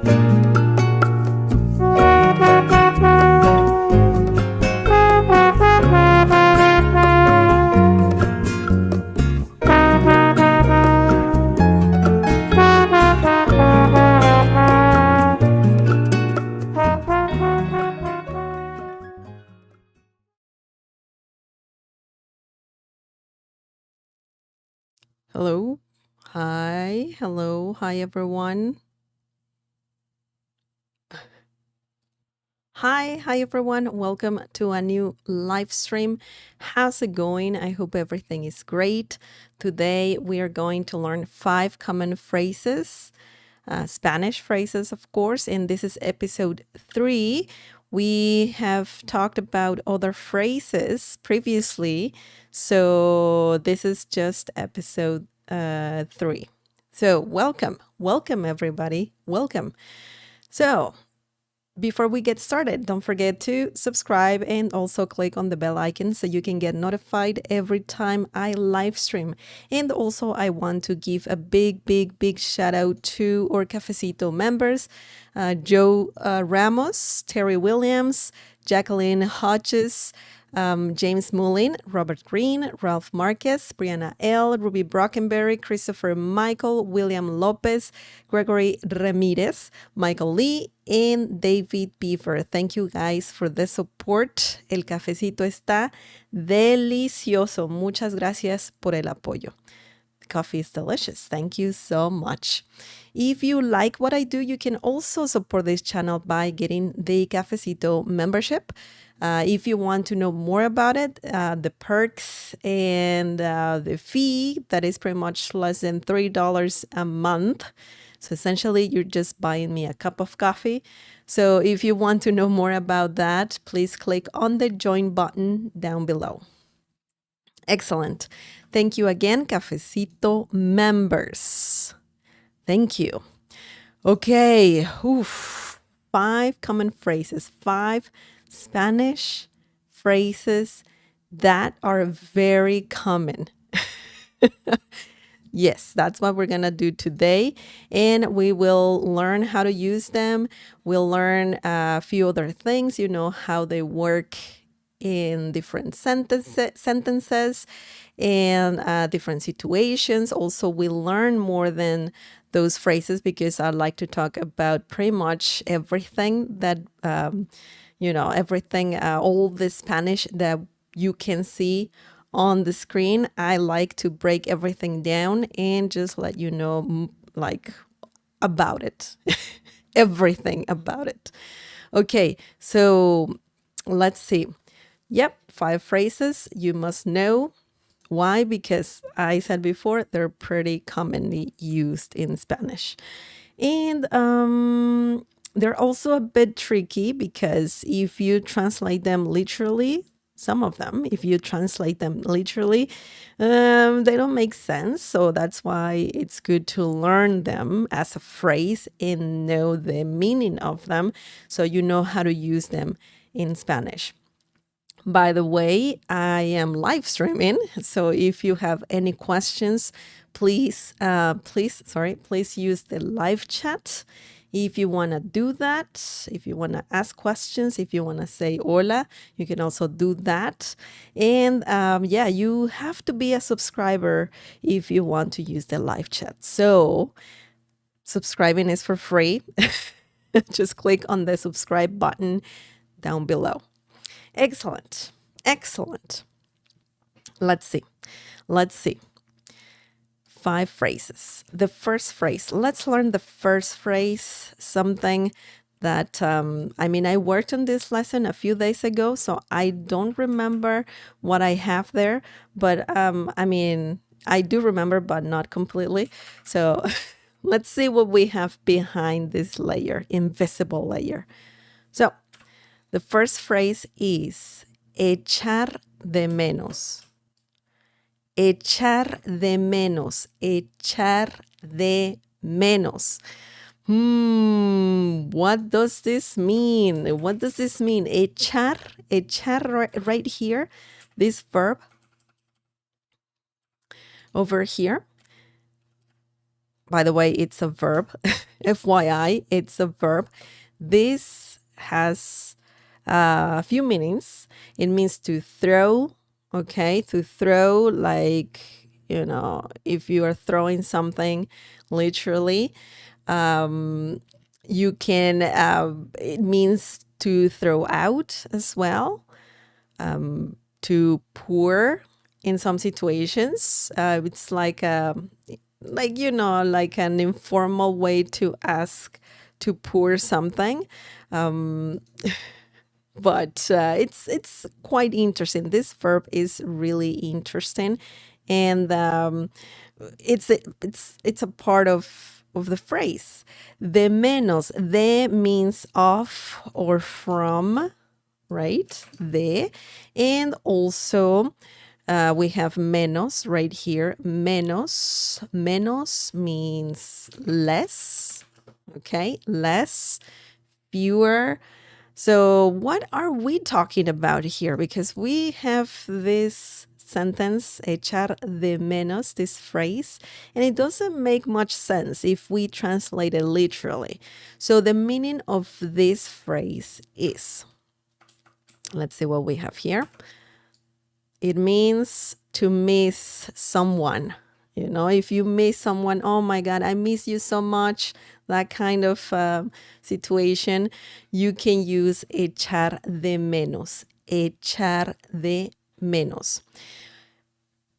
Hello. Hi. Hello. Hi, everyone. Hi, everyone. Welcome to a new live stream. How's it going? I hope everything is great. Today, we are going to learn 5 common phrases, Spanish phrases, of course, and this is episode 3. We have talked about other phrases previously, so this is just episode 3. So, welcome, everybody. Welcome. So, before we get started, don't forget to subscribe and also click on the bell icon so you can get notified every time I live stream. And also, I want to give a big shout out to our Cafecito members, Joe Ramos, Terry Williams, Jacqueline Hodges, James Mullin, Robert Green, Ralph Marquez, Brianna L., Ruby Brockenberry, Christopher Michael, William Lopez, Gregory Ramirez, Michael Lee, and David Beaver. Thank you guys for the support. El cafecito está delicioso. Muchas gracias por el apoyo. The coffee is delicious. Thank you so much. If you like what I do, you can also support this channel by getting the Cafecito membership. If you want to know more about it, the perks and the fee, that is pretty much less than $3 a month. So essentially, you're just buying me a cup of coffee. So if you want to know more about that, please click on the join button down below. Excellent. Thank you again, Cafecito members. Thank you. Okay. 5 common phrases, 5 Spanish phrases that are very common. Yes, that's what we're going to do today. And we will learn how to use them. We'll learn a few other things, how they work in different sentences and different situations. Also, we learn more than those phrases because I like to talk about pretty much everything that, everything, all the Spanish that you can see on the screen. I like to break everything down and just let you know, about it, everything about it. Okay, so let's see. Yep, 5 phrases you must know. Why? Because I said before, they're pretty commonly used in Spanish. And they're also a bit tricky because if you translate them literally, some of them, if you translate them literally, they don't make sense. So that's why it's good to learn them as a phrase and know the meaning of them so you know how to use them in Spanish. By the way, I am live streaming, so if you have any questions, please use the live chat. If you want to do that, if you want to ask questions, if you want to say hola, you can also do that. And you have to be a subscriber if you want to use the live chat. So subscribing is for free. Just click on the subscribe button down below. Excellent. Let's see. 5 phrases. The first phrase. Let's learn the first phrase, something that, I worked on this lesson a few days ago, so I don't remember what I have there, but, I do remember, but not completely. So let's see what we have behind this layer, invisible layer. So the first phrase is echar de menos. Echar de menos. Echar de menos. What does this mean? Echar right here, this verb over here. By the way, it's a verb. FYI, it's a verb. This has a few meanings. It means to throw, okay? To throw, like, if you are throwing something literally. You can, it means to throw out as well, to pour in some situations. It's like like an informal way to ask to pour something. But it's quite interesting. This verb is really interesting, and it's a part of the phrase. De menos. De means of or from, right? De. And also we have menos right here. Menos. Menos means less. Okay, less, fewer. So what are we talking about here? Because we have this sentence, echar de menos, this phrase, and it doesn't make much sense if we translate it literally. So the meaning of this phrase is, let's see what we have here. It means to miss someone. If you miss someone, oh my God, I miss you so much, that kind of situation, you can use echar de menos. Echar de menos.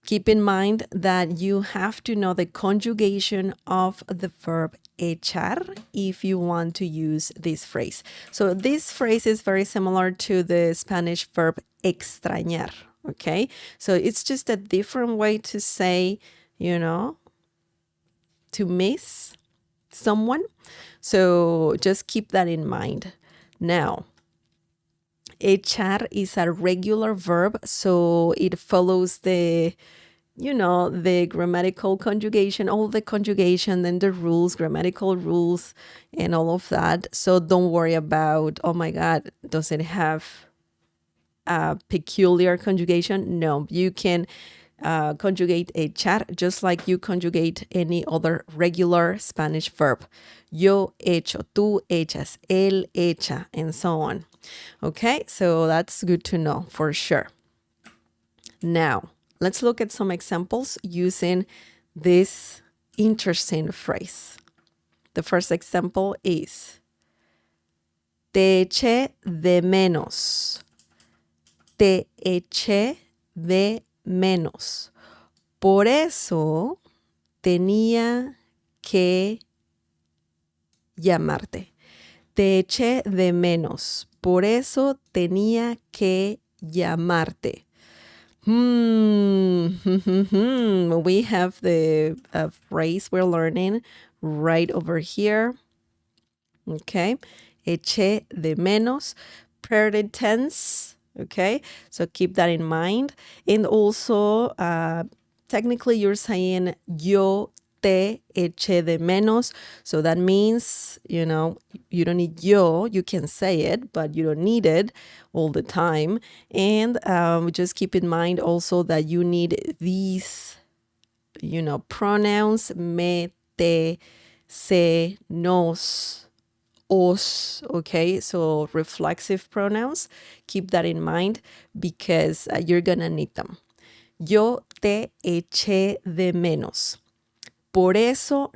Keep in mind that you have to know the conjugation of the verb echar if you want to use this phrase. So this phrase is very similar to the Spanish verb extrañar, okay? So it's just a different way to say, to miss someone. So just keep that in mind. Now, echar is a regular verb, so it follows the grammatical conjugation, all the conjugation, then the rules, grammatical rules, and all of that. So don't worry about, oh my God, does it have a peculiar conjugation? No, you can conjugate echar just like you conjugate any other regular Spanish verb. Yo echo, tú echas, él echa, and so on. Okay, so that's good to know for sure. Now, let's look at some examples using this interesting phrase. The first example is, te eché de menos. Te eché de menos. Por eso tenía que llamarte. Te eché de menos. Por eso tenía que llamarte. We have the phrase we're learning right over here. Okay. Eché de menos. Present tense. Okay, so keep that in mind. And also, technically, you're saying yo te eché de menos. So that means, you don't need yo. You can say it, but you don't need it all the time. And just keep in mind also that you need these, pronouns, me, te, se, nos, os, okay? So reflexive pronouns, keep that in mind because you're gonna need them. Yo te eché de menos. Por eso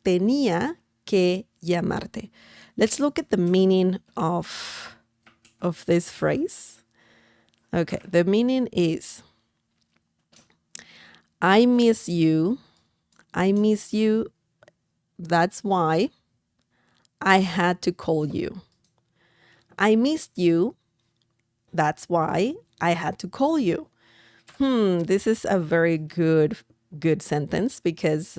tenía que llamarte. Let's look at the meaning of this phrase. Okay, the meaning is, I miss you. That's why I had to call you. I missed you. That's why I had to call you. This is a very good sentence because,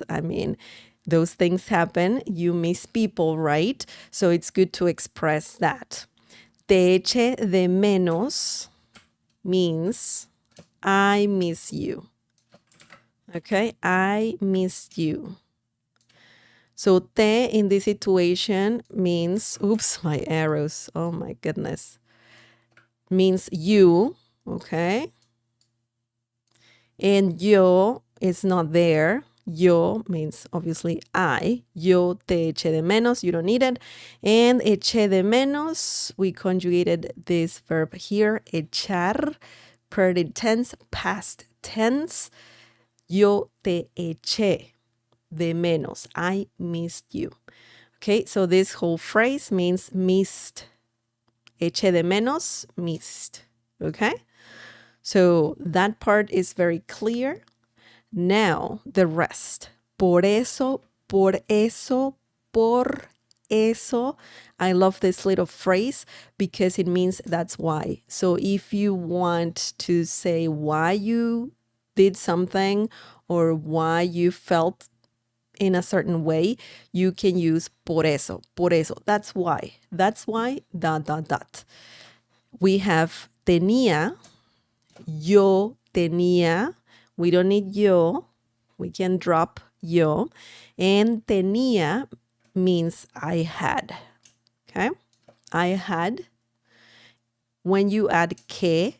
those things happen. You miss people, right? So it's good to express that. Te eché de menos means I miss you. Okay, I missed you. So te in this situation means, oops, my arrows, oh my goodness, means you, okay? And yo is not there. Yo means obviously I. Yo te eché de menos. You don't need it. And eché de menos, we conjugated this verb here, echar, present tense, past tense. Yo te eché de menos. I missed you. Okay, so this whole phrase means missed. Eché de menos, missed. Okay, so that part is very clear. Now, the rest. Por eso, por eso, por eso. I love this little phrase because it means that's why. So if you want to say why you did something or why you felt in a certain way, you can use por eso, por eso. That's why. That's why, dot, dot, dot. We have tenía, yo tenía. We don't need yo. We can drop yo. And tenía means I had. Okay? I had. When you add que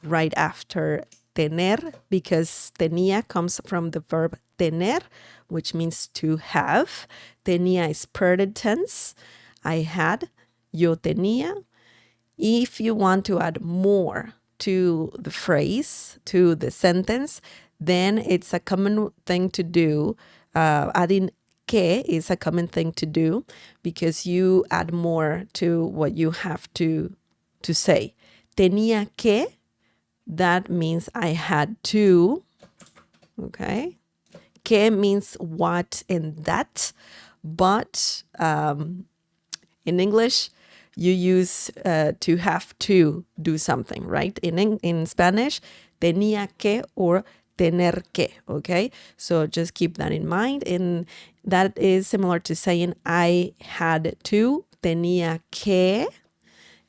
right after tener, because tenía comes from the verb tener, which means to have. Tenía is present tense. I had. Yo tenía. If you want to add more to the phrase, to the sentence, then it's a common thing to do. Adding que is a common thing to do because you add more to what you have to say. Tenía que, that means I had to. Okay. Que means what and that. But in English, you use to have to do something, right? In Spanish, tenía que or tener que, okay? So just keep that in mind. And that is similar to saying I had to, tenía que,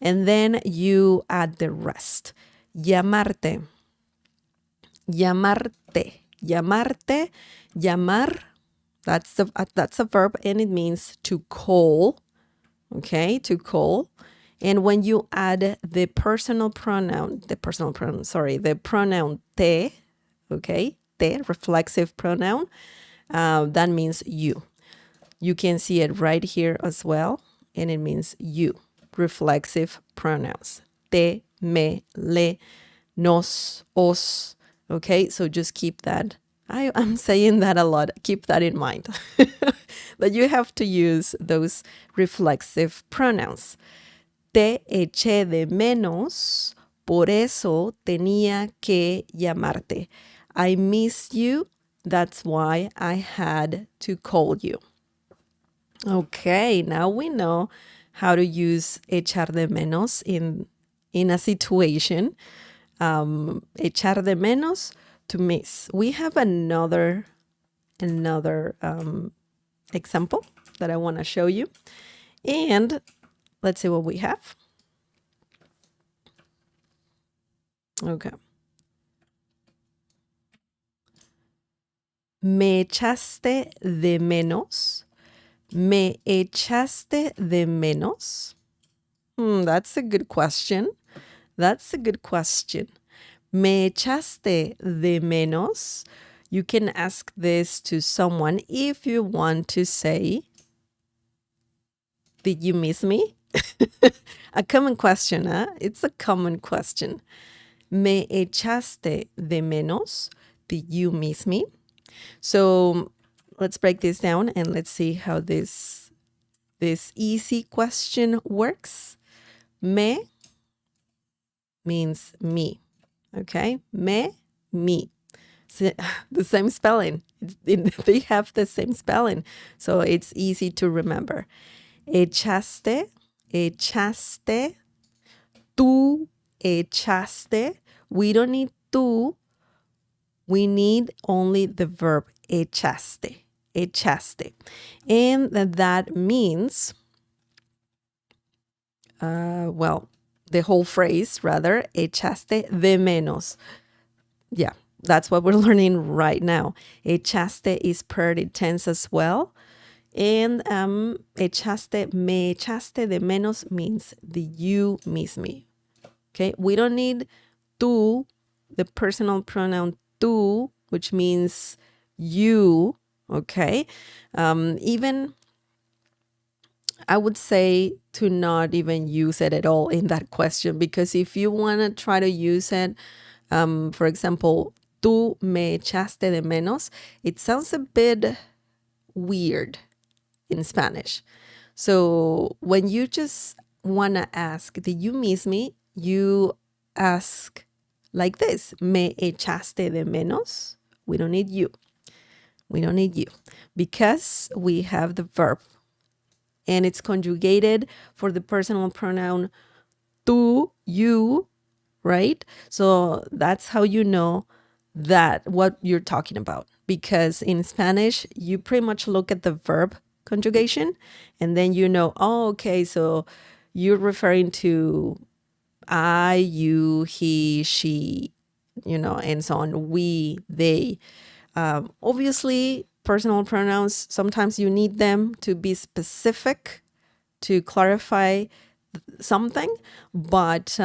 and then you add the rest. Llamarte, llamarte, llamarte, llamar, that's a verb and it means to call. Okay, to call. And when you add the pronoun te, okay, te, reflexive pronoun, that means you. You can see it right here as well, and it means you, reflexive pronouns. Te, me, le, nos, os, okay, so just keep that. I'm saying that a lot. Keep that in mind. That you have to use those reflexive pronouns. Te eché de menos, por eso tenía que llamarte. I missed you, that's why I had to call you. Okay, now we know how to use echar de menos in a situation. Echar de menos, to miss. We have another example that I want to show you. And let's see what we have. Okay. Me echaste de menos. Me echaste de menos. That's a good question. That's a good question. Me echaste de menos. You can ask this to someone if you want to say, did you miss me? A common question, huh? It's a common question. Me echaste de menos. Did you miss me? So let's break this down and let's see how this easy question works. Me means me. Okay? Me, the same spelling. They have the same spelling. So it's easy to remember. Echaste, echaste, tú echaste. We don't need tú. We need only the verb echaste, echaste. And that means, the whole phrase, rather, echaste de menos. Yeah, that's what we're learning right now. Echaste is present tense as well. And echaste, me echaste de menos means did you miss me? Okay, we don't need tú, the personal pronoun tú, which means you, Okay. Even I would say to not even use it at all in that question, because if you want to try to use it, for example, tú me echaste de menos, it sounds a bit weird in Spanish. So when you just want to ask, did you miss me? You ask like this, me echaste de menos? We don't need you. We don't need you because we have the verb and it's conjugated for the personal pronoun tú, you, right? So that's how you know that what you're talking about. Because in Spanish, you pretty much look at the verb conjugation and then you know, oh, okay, so you're referring to I, you, he, she, and so on, we, they. Obviously, personal pronouns, sometimes you need them to be specific, to clarify something, but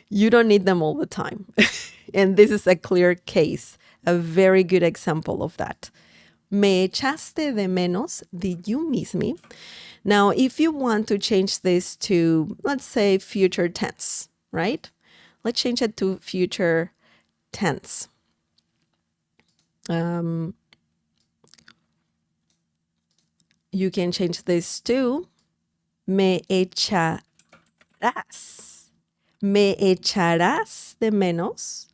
you don't need them all the time. And this is a clear case, a very good example of that. Me echaste de menos? Did you miss me? Now, if you want to change this to, let's say, future tense, right? Let's change it to future tense. You can change this to me echarás. Me echarás de menos.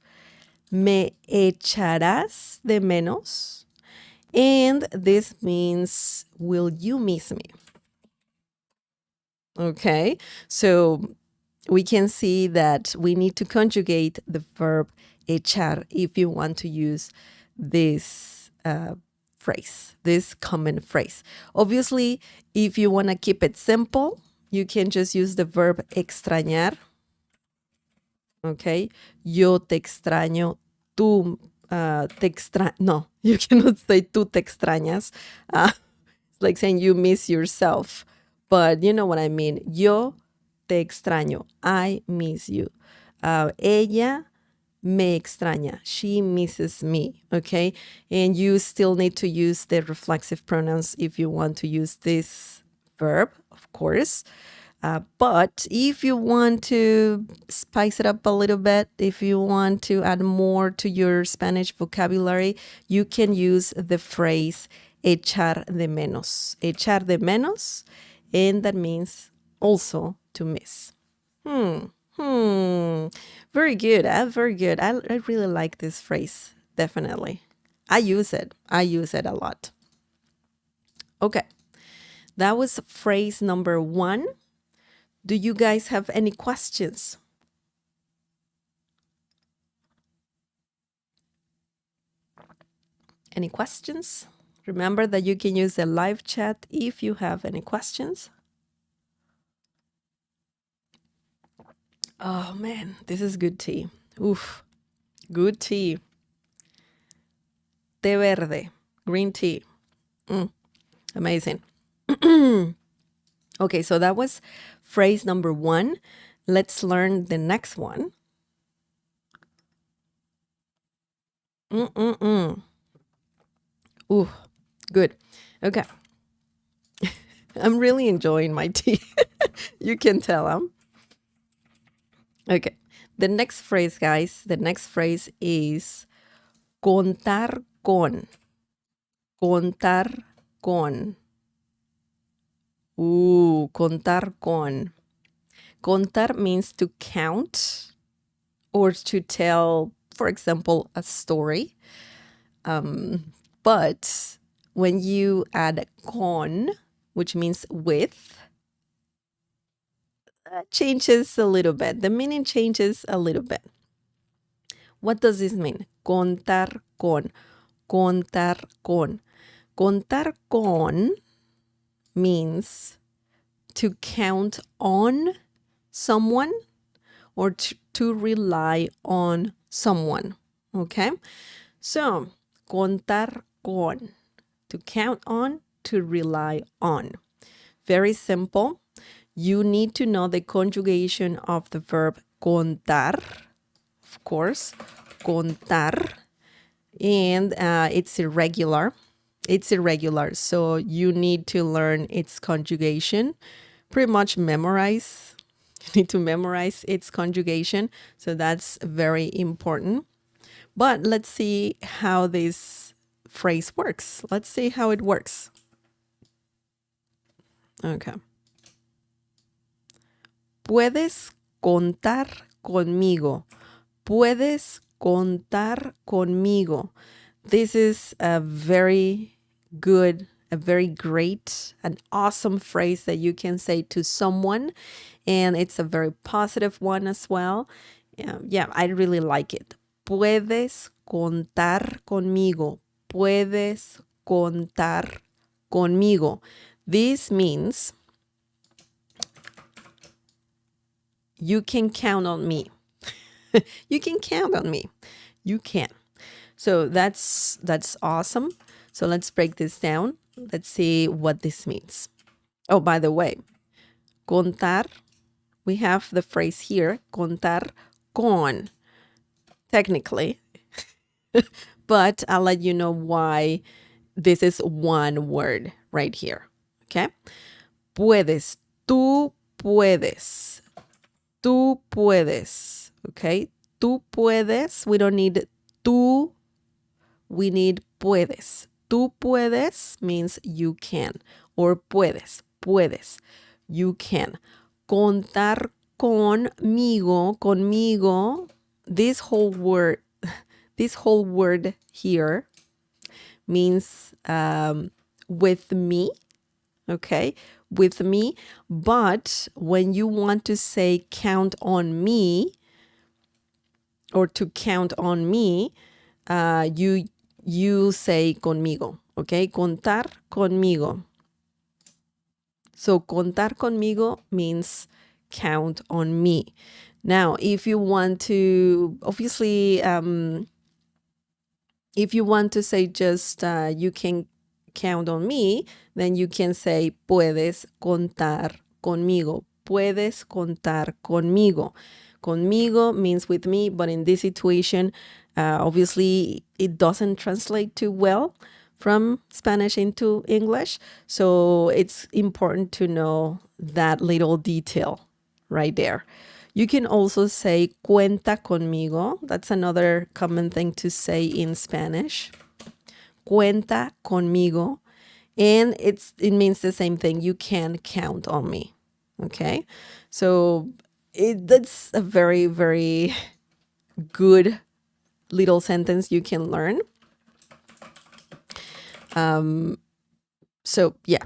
Me echarás de menos. And this means, will you miss me? Okay, so we can see that we need to conjugate the verb echar if you want to use this phrase, this common phrase. Obviously, if you want to keep it simple, you can just use the verb extrañar. Okay, yo te extraño, tú te extrañas. No, you cannot say tú te extrañas. It's like saying you miss yourself. But you know what I mean. Yo te extraño. I miss you. Ella me extraña. She misses me. Okay. And you still need to use the reflexive pronouns if you want to use this verb, of course. But if you want to spice it up a little bit, if you want to add more to your Spanish vocabulary, you can use the phrase echar de menos. Echar de menos, and that means also to miss. Very good. Very good. I really like this phrase, definitely. I use it. I use it a lot. Okay. That was phrase number 1. Do you guys have any questions? Any questions? Remember that you can use the live chat if you have any questions. Oh man, this is good tea. Oof, good tea. Té verde, green tea. Amazing. Okay, so that was phrase number 1. Let's learn the next one. Ooh, good. Okay. I'm really enjoying my tea. You can tell. Okay. The next phrase, guys, the next phrase is contar con. Contar con. Contar con. Contar means to count or to tell, for example, a story. But when you add con, which means with, that changes a little bit. The meaning changes a little bit. What does this mean? Contar con. Contar con. Contar con means to count on someone or to rely on someone. Okay? So, contar con. To count on, to rely on. Very simple. You need to know the conjugation of the verb contar. Of course, contar. and it's irregular. It's irregular, so you need to learn its conjugation. Pretty much memorize. You need to memorize its conjugation, so that's very important. But let's see how this phrase works. Let's see how it works. Okay. Puedes contar conmigo. Puedes contar conmigo. This is a very good, a very great, an awesome phrase that you can say to someone. And it's a very positive one as well. Yeah, I really like it. Puedes contar conmigo. Puedes contar conmigo. This means you can count on me. You can count on me. You can. So that's awesome. So let's break this down. Let's see what this means. Oh, by the way, contar, we have the phrase here, contar con, technically. But I'll let you know why this is one word right here. Okay? Puedes, tú puedes. Tú puedes. Okay? Tú puedes. We don't need tú. We need puedes. Tú puedes means you can. Or puedes. Puedes. You can. Contar conmigo. Conmigo. This whole word here means with me. Okay, with me. But when you want to say count on me, or to count on me, you say conmigo. Okay, contar conmigo. So contar conmigo means count on me. Now, if you want to, obviously, if you want to say just you can count on me, then you can say puedes contar conmigo. Puedes contar conmigo. Conmigo means with me, but in this situation, obviously it doesn't translate too well from Spanish into English. So it's important to know that little detail right there. You can also say cuenta conmigo. That's another common thing to say in Spanish. Cuenta conmigo. And it means the same thing. You can count on me. Okay? So that's a very, very good little sentence you can learn. So yeah.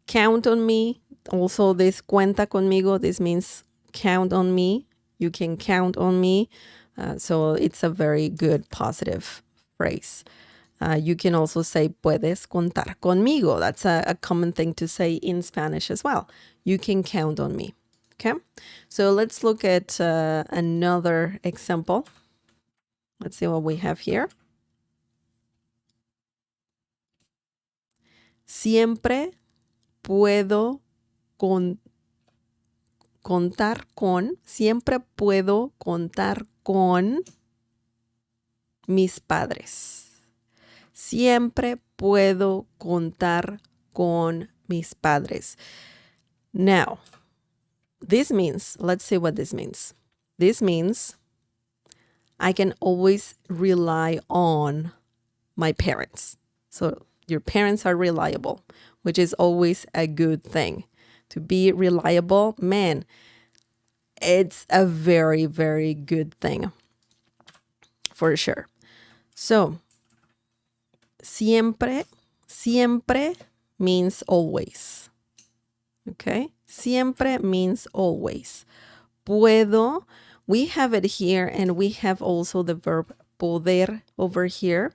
Count on me. Also, this cuenta conmigo, this means count on me. You can count on me. So it's a very good positive phrase. You can also say puedes contar conmigo. That's a common thing to say in Spanish as well. You can count on me. Okay, so let's look at another example. Let's see what we have here. Siempre puedo contar con, siempre puedo contar con mis padres. Siempre puedo contar con mis padres. Now, this means, let's see what this means. This means I can always rely on my parents. So your parents are reliable, which is always a good thing. To be reliable, man, it's a very, very good thing for sure. So, siempre means always. Okay? Siempre means always. Puedo, we have it here, and we have also the verb poder over here.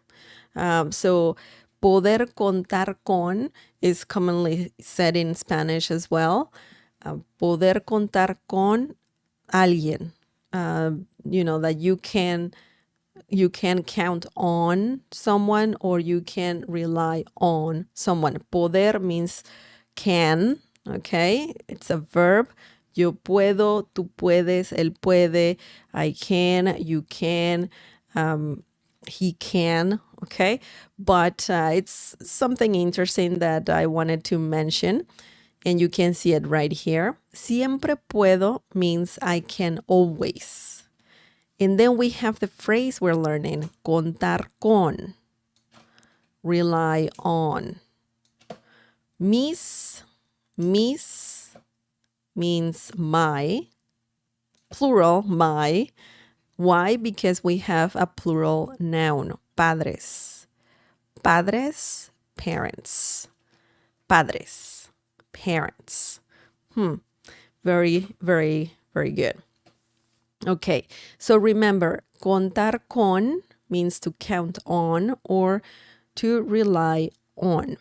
So, poder contar con is commonly said in Spanish as well. Poder contar con alguien. That you can count on someone, or you can rely on someone. Poder means can, okay? It's a verb. Yo puedo, tú puedes, él puede, I can, you can. he can, okay? But it's something interesting that I wanted to mention, and you can see it right here. Siempre puedo means I can always. And then we have the phrase we're learning, contar con, rely on. Mis means my, plural, my. Why? Because we have a plural noun, padres. Padres, parents. Padres, parents. Very, very, very good. Okay, so remember, contar con means to count on or to rely on.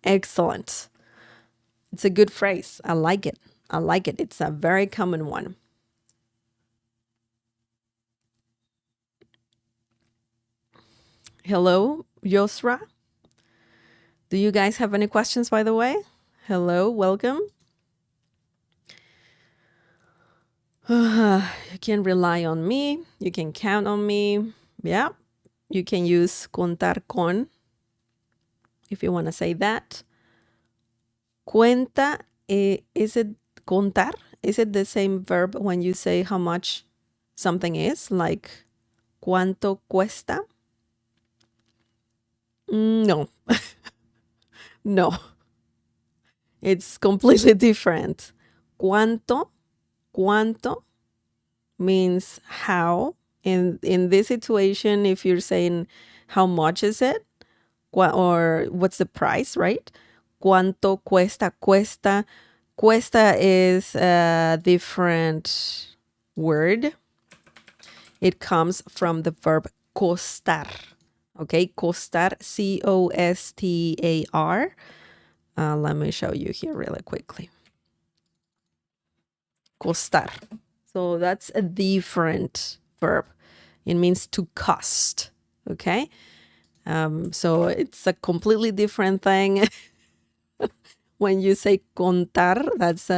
Excellent. It's a good phrase. I like it. I like it. It's a very common one. Hello, Yosra. Do you guys have any questions, by the way? Hello, welcome. You can rely on me. You can count on me. Yeah. You can use contar con if you want to say that. Cuenta, is it contar? Is it the same verb when you say how much something is? Like, ¿cuánto cuesta? No. No. It's completely different. ¿Cuánto means how. In this situation, if you're saying how much is it, or what's the price, right? ¿Cuánto cuesta? Cuesta is a different word. It comes from the verb costar. Okay, costar, C-O-S-T-A-R. Let me show you here really quickly. Costar. So that's a different verb. It means to cost. Okay, so it's a completely different thing. When you say contar, that's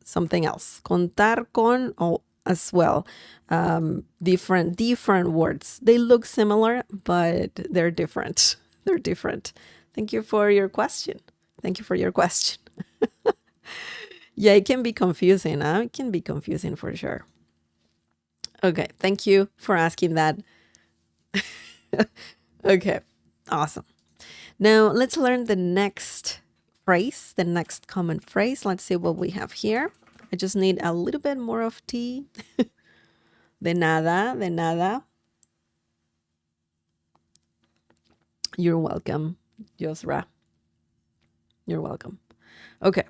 something else. Contar con, as well. Different words. They look similar, but they're different. They're different. Thank you for your question. Yeah, it can be confusing. It can be confusing for sure. Okay, thank you for asking that. Okay, awesome. Now let's learn the next phrase, the next common phrase. Let's see what we have here. I just need a little bit more of tea. De nada, de nada. You're welcome, Yosra. You're welcome. Okay.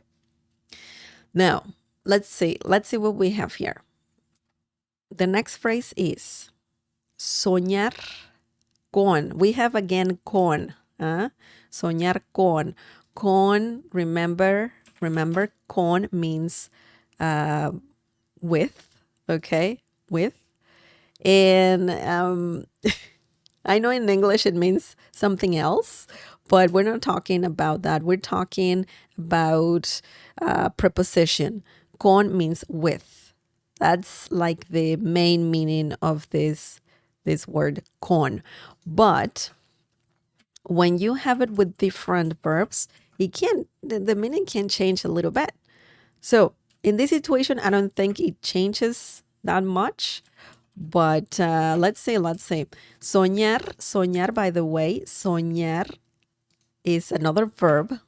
Now, let's see what we have here. The next phrase is soñar con. We have again con. Soñar con. Con, remember, con means with, okay? With. And I know in English it means something else, but we're not talking about that. We're talking about preposition. Con means with. That's like the main meaning of this word con. But when you have it with different verbs, the meaning can change a little bit. So in this situation, I don't think it changes that much. But let's say, soñar, by the way, soñar is another verb.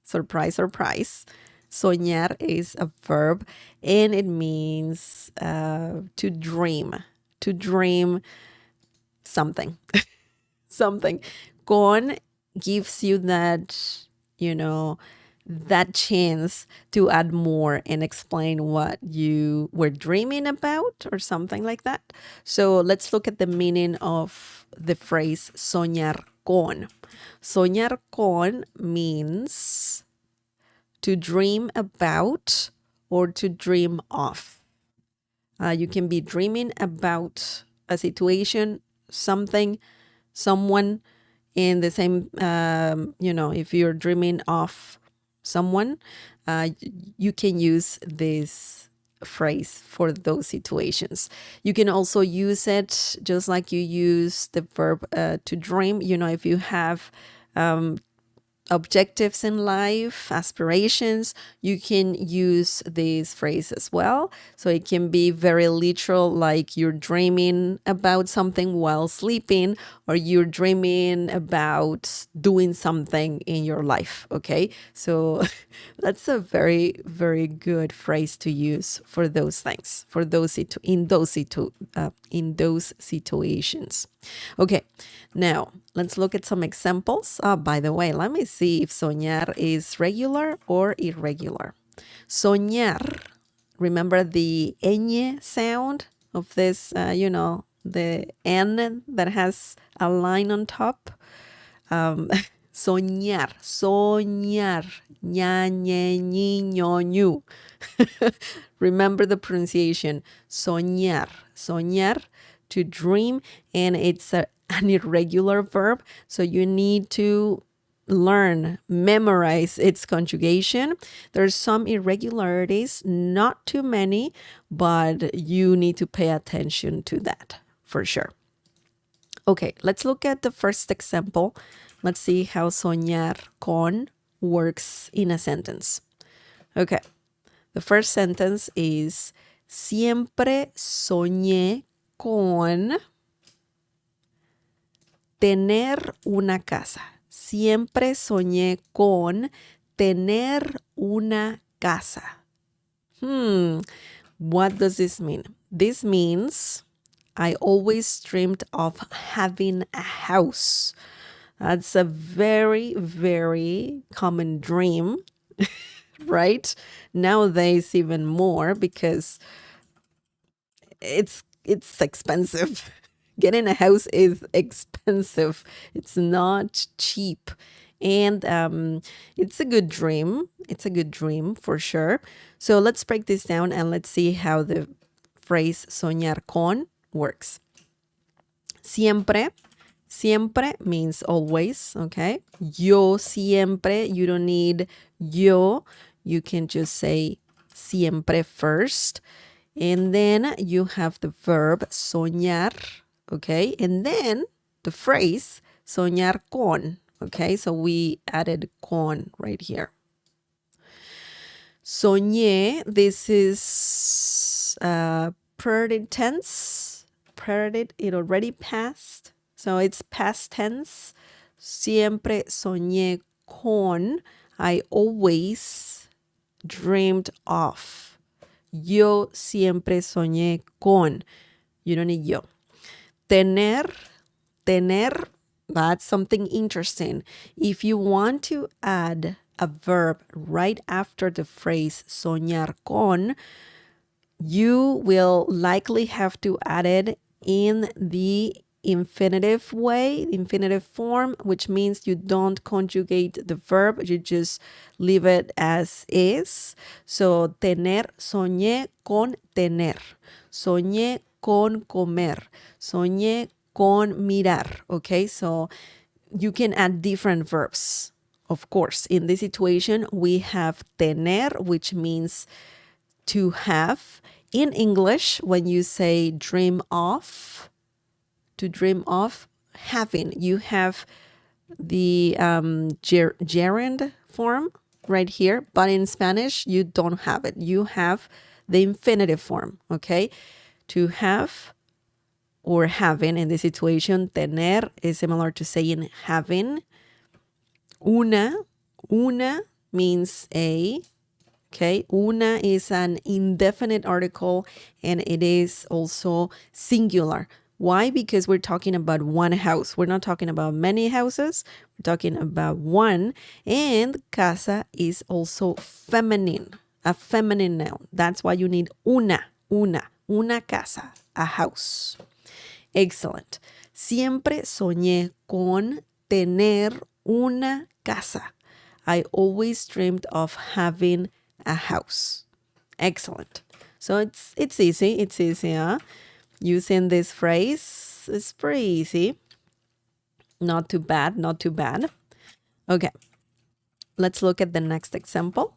Surprise, surprise. Soñar is a verb, and it means to dream something. Something. Con gives you that, that chance to add more and explain what you were dreaming about or something like that. So let's look at the meaning of the phrase soñar con. Soñar con means to dream about or to dream of. You can be dreaming about a situation, something, someone. In the same, if you're dreaming of someone, you can use this phrase for those situations. You can also use it just like you use the verb to dream. If you have objectives in life, aspirations, you can use this phrase as well. So it can be very literal, like you're dreaming about something while sleeping, or you're dreaming about doing something in your life. Okay, so that's a very, very good phrase to use for those things, for those in those situations. Okay, now let's look at some examples. By the way, let me see if soñar is regular or irregular. Soñar, remember the ñ sound of this, the N that has a line on top? Soñar, soñar, ña, ñe, ñi, ño, ñu. Remember the pronunciation, soñar, soñar, to dream, and it's an irregular verb, so you need to memorize its conjugation. There's some irregularities, not too many, but you need to pay attention to that for sure. Okay, let's look at the first example. Let's see how soñar con works in a sentence. Okay, the first sentence is siempre soñé con tener una casa. Siempre soñé con tener una casa. What does this mean? This means I always dreamed of having a house. That's a very, very common dream, right? Nowadays, even more, because it's expensive. Getting a house is expensive. It's not cheap. And it's a good dream. It's a good dream for sure. So let's break this down and let's see how the phrase soñar con works. Siempre. Siempre means always, okay? Yo siempre, you don't need yo. You can just say siempre first. And then you have the verb soñar, okay? And then the phrase soñar con, okay? So we added con right here. Soñé, this is present tense. It already passed. So it's past tense. Siempre soñé con. I always dreamed of. Yo siempre soñé con. You don't need yo. Tener, that's something interesting. If you want to add a verb right after the phrase soñar con, you will likely have to add it in the infinitive way, infinitive form, which means you don't conjugate the verb, you just leave it as is. So tener, soñé con tener, soñé con comer, soñé con mirar. Okay, so you can add different verbs. Of course, in this situation, we have tener, which means to have. In English, when you say dream of, to dream of, having, you have the gerund form right here, but in Spanish, you don't have it. You have the infinitive form, okay? To have or having, in this situation, tener is similar to saying having. Una means a, okay? Una is an indefinite article and it is also singular. Why? Because we're talking about one house. We're not talking about many houses. We're talking about one. And casa is also feminine, a feminine noun. That's why you need una casa, a house. Excellent. Siempre soñé con tener una casa. I always dreamed of having a house. Excellent. So it's easy. It's easy, huh? Using this phrase is pretty easy. Not too bad, not too bad. Okay, let's look at the next example.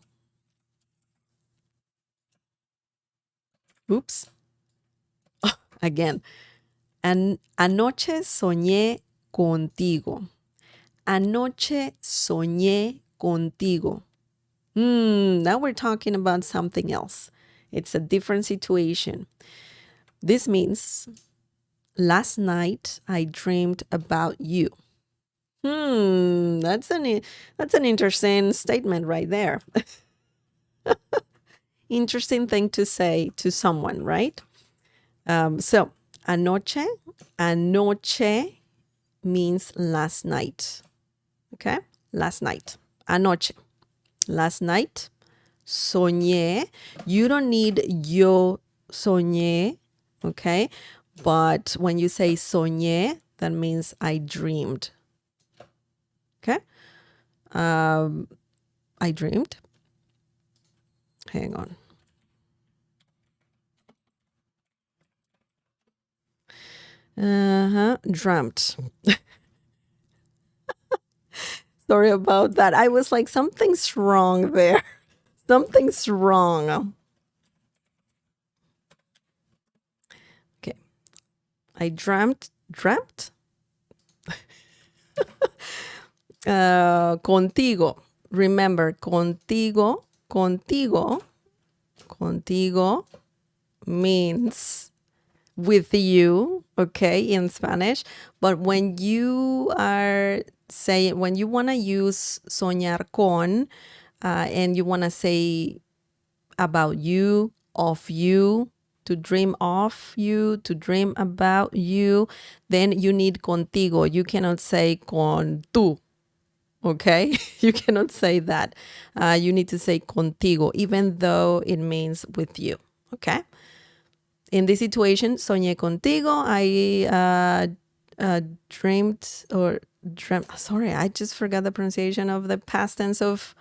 Oops. Again. Anoche soñé contigo. Anoche soñé contigo. Now we're talking about something else. It's a different situation. This means last night I dreamed about you. That's an interesting statement right there. Interesting thing to say to someone, right? So anoche means last night. Okay? Last night. Anoche. Last night. Soñé. You don't need yo soñé. Okay? But when you say soñé, that means I dreamed. Okay? I dreamed. Hang on. Dreamt. Sorry about that. I was like, something's wrong there. Something's wrong. Okay. I dreamt. Contigo. Remember, contigo means with you, okay, in Spanish. But when you are saying, when you want to use soñar con, and you want to say about you, of you, to dream of you, to dream about you, then you need contigo. You cannot say con tú. Okay, you cannot say that. You need to say contigo, even though it means with you. Okay. In this situation, soñé contigo. I dreamed. Sorry, I just forgot the pronunciation of the past tense of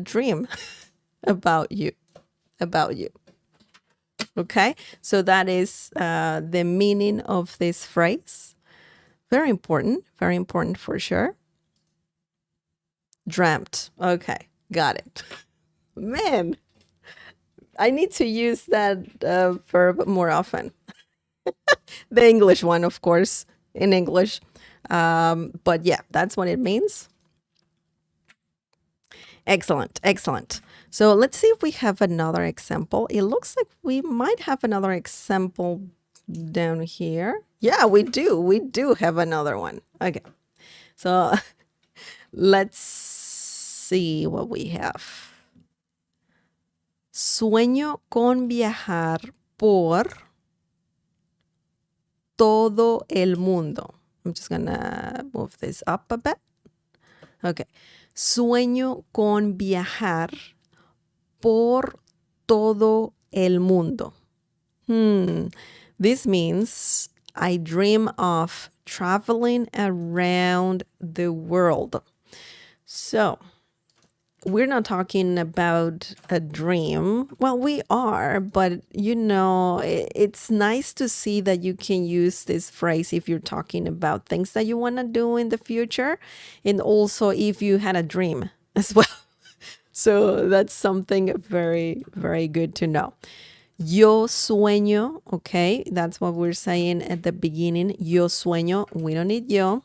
dream about you. Okay, so that is the meaning of this phrase. Very important for sure. Dreamt. Okay, got it. Man, I need to use that verb more often. The English one, of course, in English. But yeah, that's what it means. Excellent. So let's see if we have another example. It looks like we might have another example down here. Yeah, we do. We do have another one. Okay. So let's see what we have. Sueño con viajar por todo el mundo. I'm just gonna move this up a bit. Okay. Sueño con viajar por todo el mundo. This means I dream of traveling around the world. So we're not talking about a dream. Well, we are, but it's nice to see that you can use this phrase if you're talking about things that you want to do in the future, and also if you had a dream as well. So that's something very, very good to know. Yo sueño, okay, that's what we're saying at the beginning. Yo sueño, we don't need yo.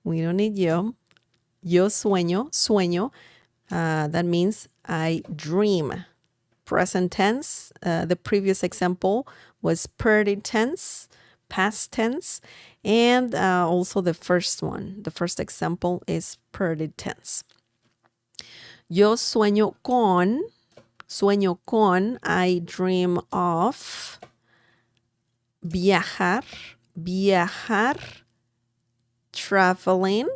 Yo sueño. That means I dream. Present tense. The previous example was present tense, past tense, and also the first one. The first example is present tense. Yo sueño con, I dream of viajar, traveling.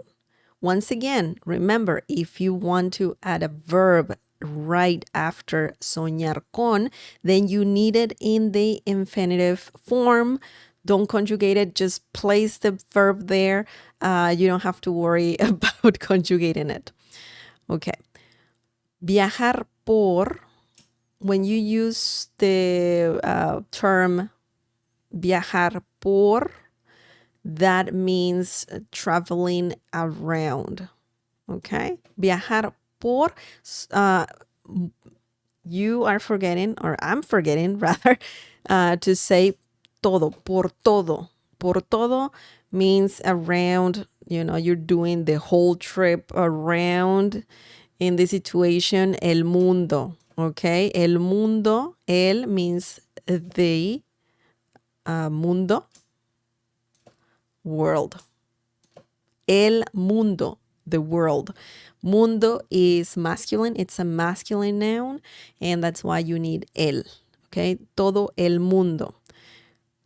Once again, remember, if you want to add a verb right after soñar con, then you need it in the infinitive form. Don't conjugate it, just place the verb there. You don't have to worry about conjugating it. Okay. Viajar por, when you use the term viajar por, that means traveling around. Okay? Viajar por, you are forgetting, or I'm forgetting rather, to say todo, por todo. Por todo means around, you're doing the whole trip around. In this situation, el mundo, okay? El mundo, el means the, mundo, world. El mundo, the world. Mundo is masculine. It's a masculine noun, and that's why you need el, okay? Todo el mundo.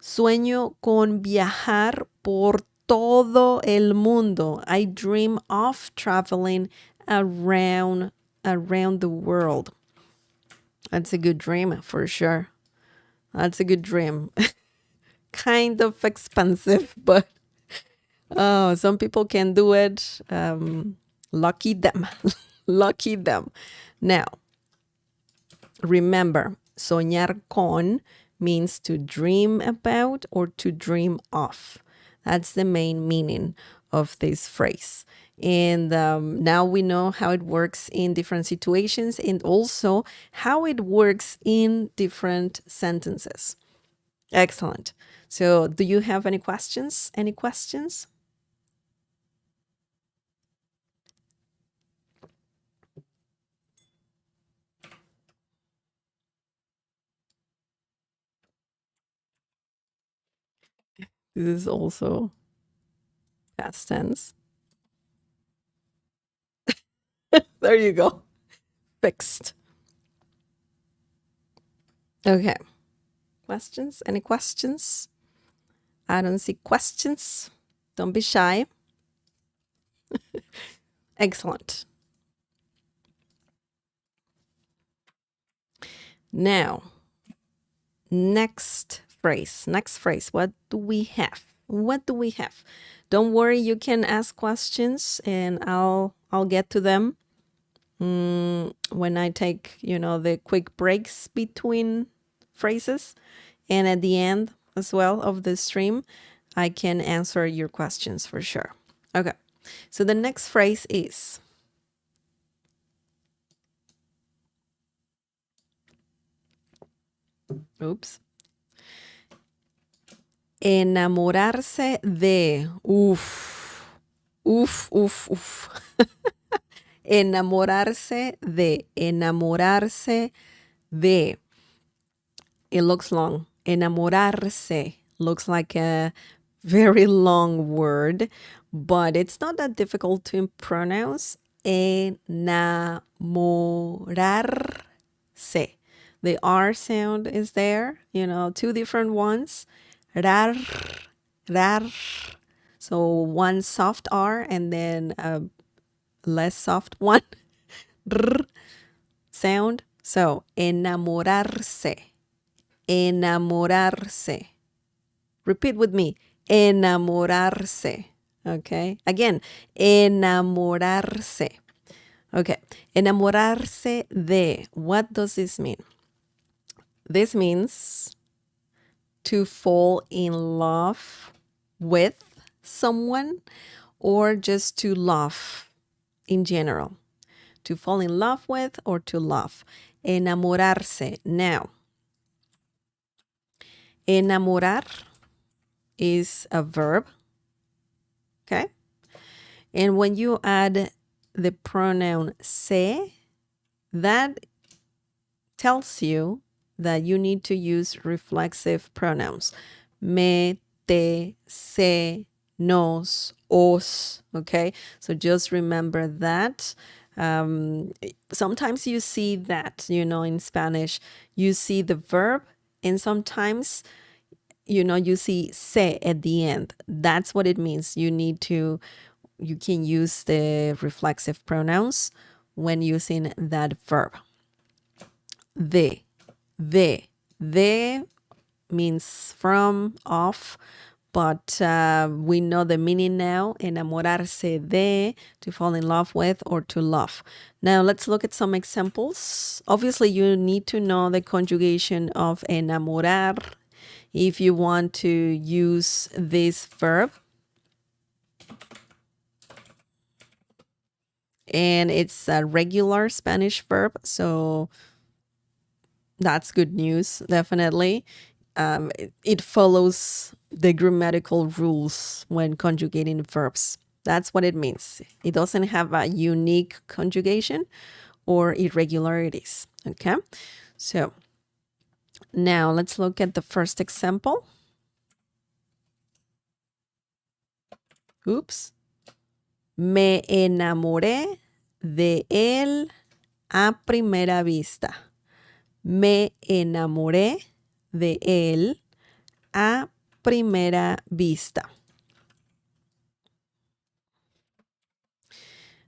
Sueño con viajar por todo el mundo. I dream of traveling around the world. That's a good dream for sure. That's a good dream. Kind of expensive, but some people can do it. Lucky them. Lucky them. Now, remember, soñar con means to dream about or to dream of. That's the main meaning of this phrase. And now we know how it works in different situations and also how it works in different sentences. Excellent. So, do you have any questions? Any questions? This is also past tense. There you go. Fixed. Okay. Questions? Any questions? I don't see questions. Don't be shy. Excellent. Now, next phrase. Next phrase. What do we have? What do we have? Don't worry, you can ask questions and I'll get to them when I take, the quick breaks between phrases. And at the end as well of the stream, I can answer your questions for sure. Okay. So the next phrase is enamorarse de. Uf. Uf, uf, uf. Enamorarse de. Enamorarse de. It looks long. Enamorarse looks like a very long word, but it's not that difficult to pronounce. Enamorarse. The R sound is there, two different ones. Rar, rar. So one soft R and then a less soft one. R sound. So enamorarse. Enamorarse. Repeat with me. Enamorarse. Okay. Again, enamorarse. Okay. Enamorarse de. What does this mean? This means to fall in love with someone or just to love in general. To fall in love with or to love. Enamorarse. Now, enamorar is a verb. Okay. And when you add the pronoun se, that tells you that you need to use reflexive pronouns. Me, te, se, nos, os. Okay. So just remember that. Sometimes you see that, in Spanish, you see the verb and sometimes you see se at the end. That's what it means. You can use the reflexive pronouns when using that verb. De means from, of, but we know the meaning now. Enamorarse de, to fall in love with or to love. Now let's look at some examples. Obviously, you need to know the conjugation of enamorar if you want to use this verb. And it's a regular Spanish verb. So That's good news, definitely. It follows the grammatical rules when conjugating verbs. That's what it means. It doesn't have a unique conjugation or irregularities. Okay, so now let's look at the first example. Oops. Me enamoré de él a primera vista. Me enamoré de él a primera vista.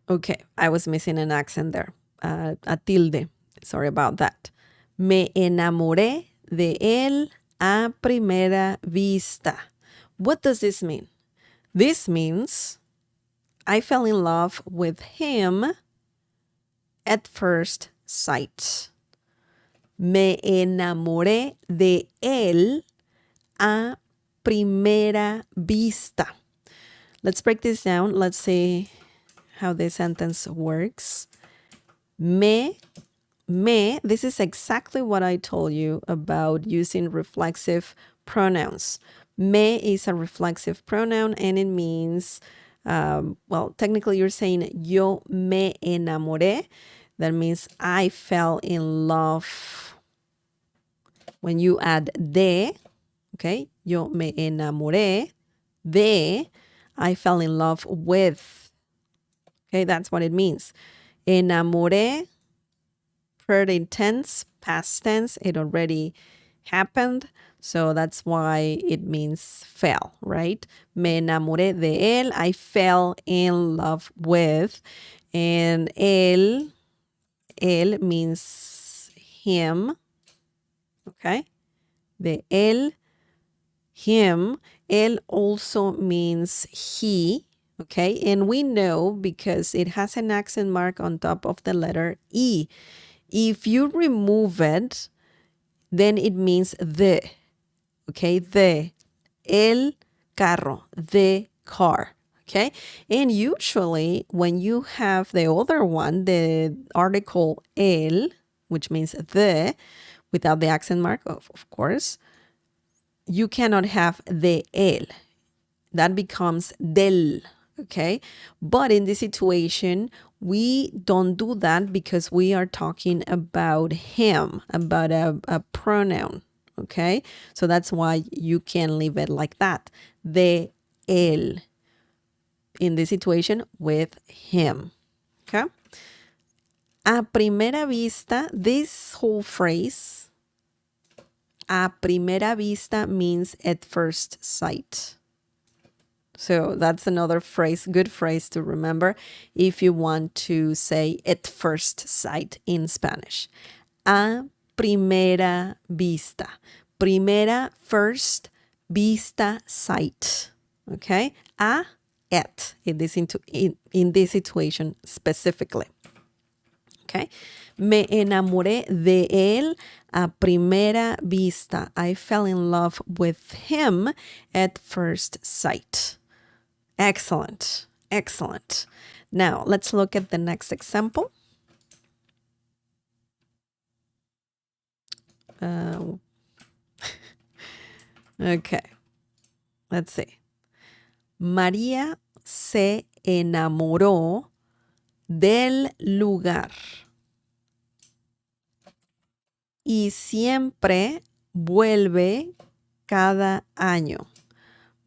Okay, I was missing an accent there, a tilde. Sorry about that. Me enamoré de él a primera vista. What does this mean? This means I fell in love with him at first sight. Me enamoré de él a primera vista. Let's break this down. Let's see how this sentence works. Me, this is exactly what I told you about using reflexive pronouns. Me is a reflexive pronoun and it means, well, technically you're saying yo me enamoré. That means I fell in love. When you add de, okay, yo me enamoré de, I fell in love with. Okay, that's what it means. Enamoré, present tense, past tense, it already happened. So that's why it means fell, right? Me enamoré de él, I fell in love with. And él means him, okay? De él, him. Él also means he, okay? And we know because it has an accent mark on top of the letter E. If you remove it, then it means the, okay? The, el carro, the car, okay? And usually when you have the other one, the article el, which means the, without the accent mark, of course, you cannot have de él. That becomes del, okay? But in this situation, we don't do that because we are talking about him, about a pronoun, okay? So that's why you can leave it like that. De él. In this situation, with him, okay? A primera vista, this whole phrase, a primera vista means at first sight. So that's another phrase, good phrase to remember if you want to say at first sight in Spanish. A primera vista. Primera, first, vista, sight. Okay? A, at, in this situation specifically. Okay? Me enamoré de él a primera vista. I fell in love with him at first sight. Excellent. Excellent. Now, let's look at the next example. Okay. Let's see. María se enamoró del lugar y siempre vuelve cada año.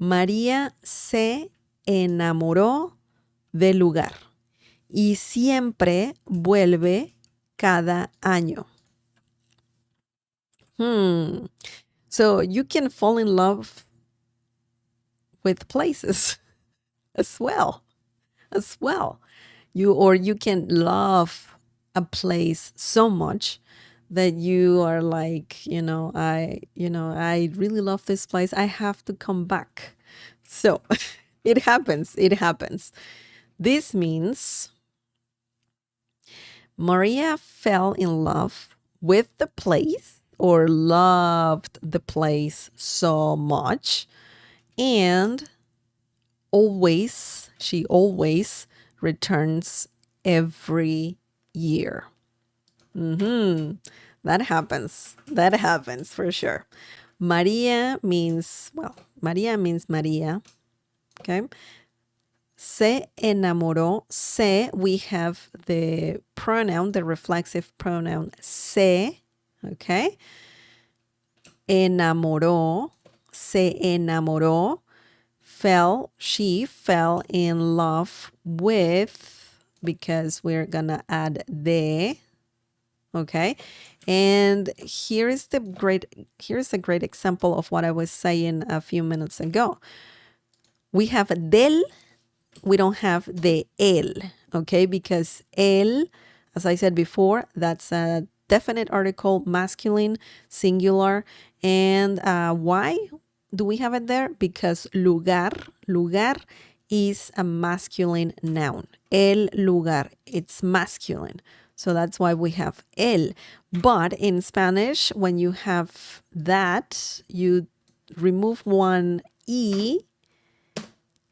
María se enamoró del lugar y siempre vuelve cada año. So you can fall in love with places as well. You can love a place so much that you are like, I really love this place. I have to come back. So it happens. This means Maria fell in love with the place or loved the place so much, and she always returns every year. That happens. That happens for sure. Maria means, Maria means Maria. Okay. Se enamoró. Se, we have the pronoun, the reflexive pronoun se. Okay. Enamoró. Se enamoró. She fell in love with, because we're gonna add de. Okay. And here's a great example of what I was saying a few minutes ago. We have del, we don't have de él, okay? Because él, as I said before, that's a definite article, masculine, singular. And why do we have it there? Because lugar is a masculine noun. El lugar, it's masculine. So that's why we have el. But in Spanish, when you have that, you remove one e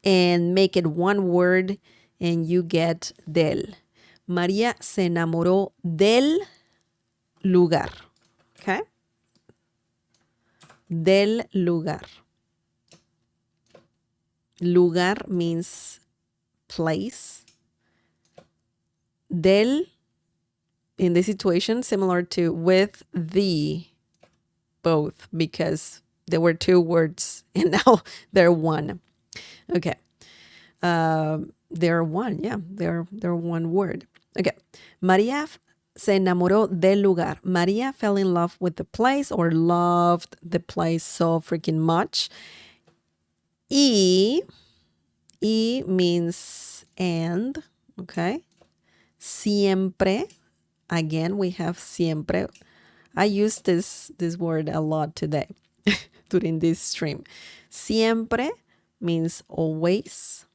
and make it one word and you get del. María se enamoró del lugar. Okay? Del lugar. Lugar means place. Del, in this situation, similar to with the, both, because there were two words and now they're one. Okay. They're one, yeah. They're one word. Okay. María se enamoró del lugar. María fell in love with the place or loved the place so freaking much. Y means and, okay? Siempre. Again, we have siempre. I use this word a lot today during this stream. Siempre means always.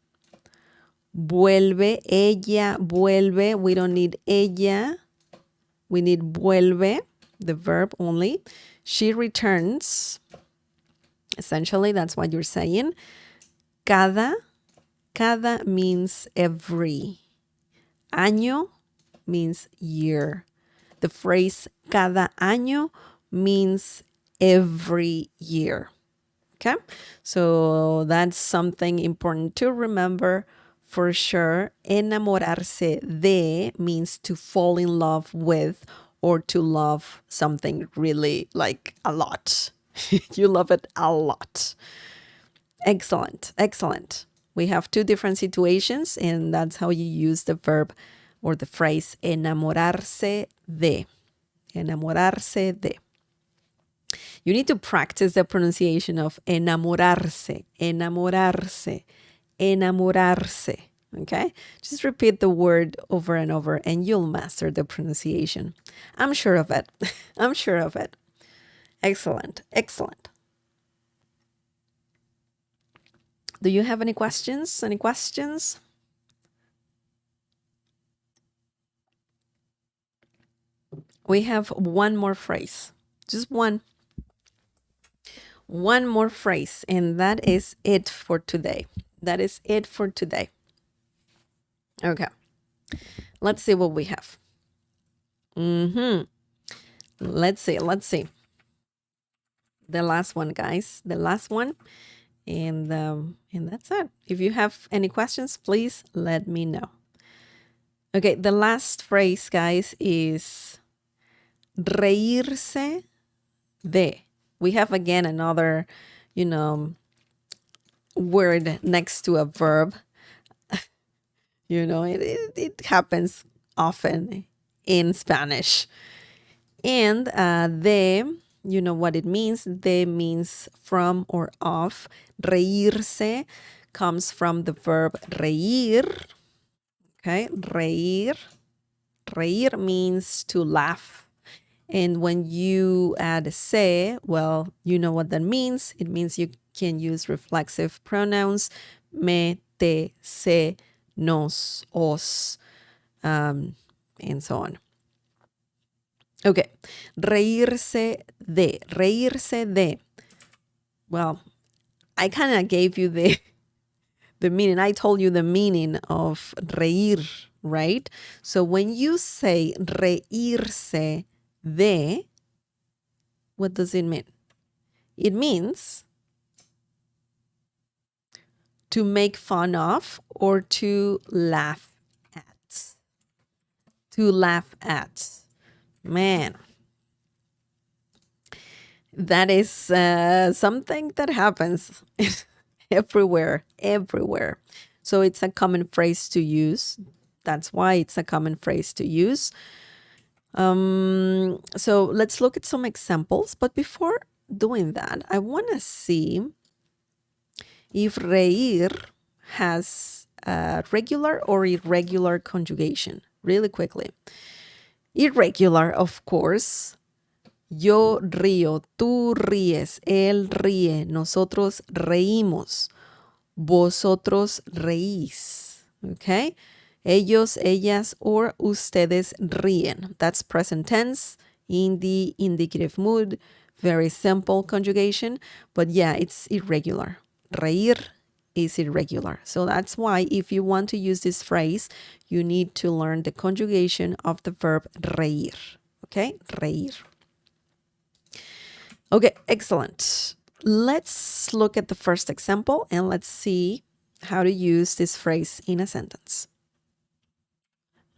Vuelve, ella vuelve. We don't need ella. We need vuelve, the verb only. She returns. Essentially, that's what you're saying. Cada means every. Año means year. The phrase cada año means every year. Okay? So that's something important to remember for sure. Enamorarse de means to fall in love with or to love something really like a lot. You love it a lot. Excellent. Excellent. We have two different situations, and that's how you use the verb or the phrase enamorarse de. Enamorarse de. You need to practice the pronunciation of enamorarse, enamorarse, enamorarse. Okay? Just repeat the word over and over and you'll master the pronunciation. I'm sure of it. I'm sure of it. Excellent. Excellent. Do you have any questions? Any questions? We have one more phrase. Just one. One more phrase, and that is it for today. That is it for today. Okay. Let's see what we have. Let's see. The last one, guys. The last one. And that's it. If you have any questions, please let me know. Okay, the last phrase, guys, is reírse de. We have again another, word next to a verb. It happens often in Spanish. And de, you know what it means. De means from or of. Reírse comes from the verb reír. Okay, reír. Reír means to laugh. And when you add se, well, you know what that means. It means you can use reflexive pronouns. Me, te, se, nos, os, and so on. Okay, reírse de. Reírse de. Well, I kind of gave you the meaning. I told you the meaning of reír, right? So when you say reírse De, what does it mean? It means to make fun of or to laugh at. To laugh at. Man, that is something that happens everywhere. So it's a common phrase to use. That's why it's a common phrase to use. So let's look at some examples. But before doing that, I want to see if reír has a regular or irregular conjugation really quickly. Irregular, of course. Yo río, tú ríes, él ríe, nosotros reímos, vosotros reís. Okay? Ellos, ellas, or ustedes ríen. That's present tense in the indicative mood. Very simple conjugation, but yeah, it's irregular. Reír is irregular. So that's why if you want to use this phrase, you need to learn the conjugation of the verb reír. Okay? Reír. Okay, excellent. Let's look at the first example and let's see how to use this phrase in a sentence.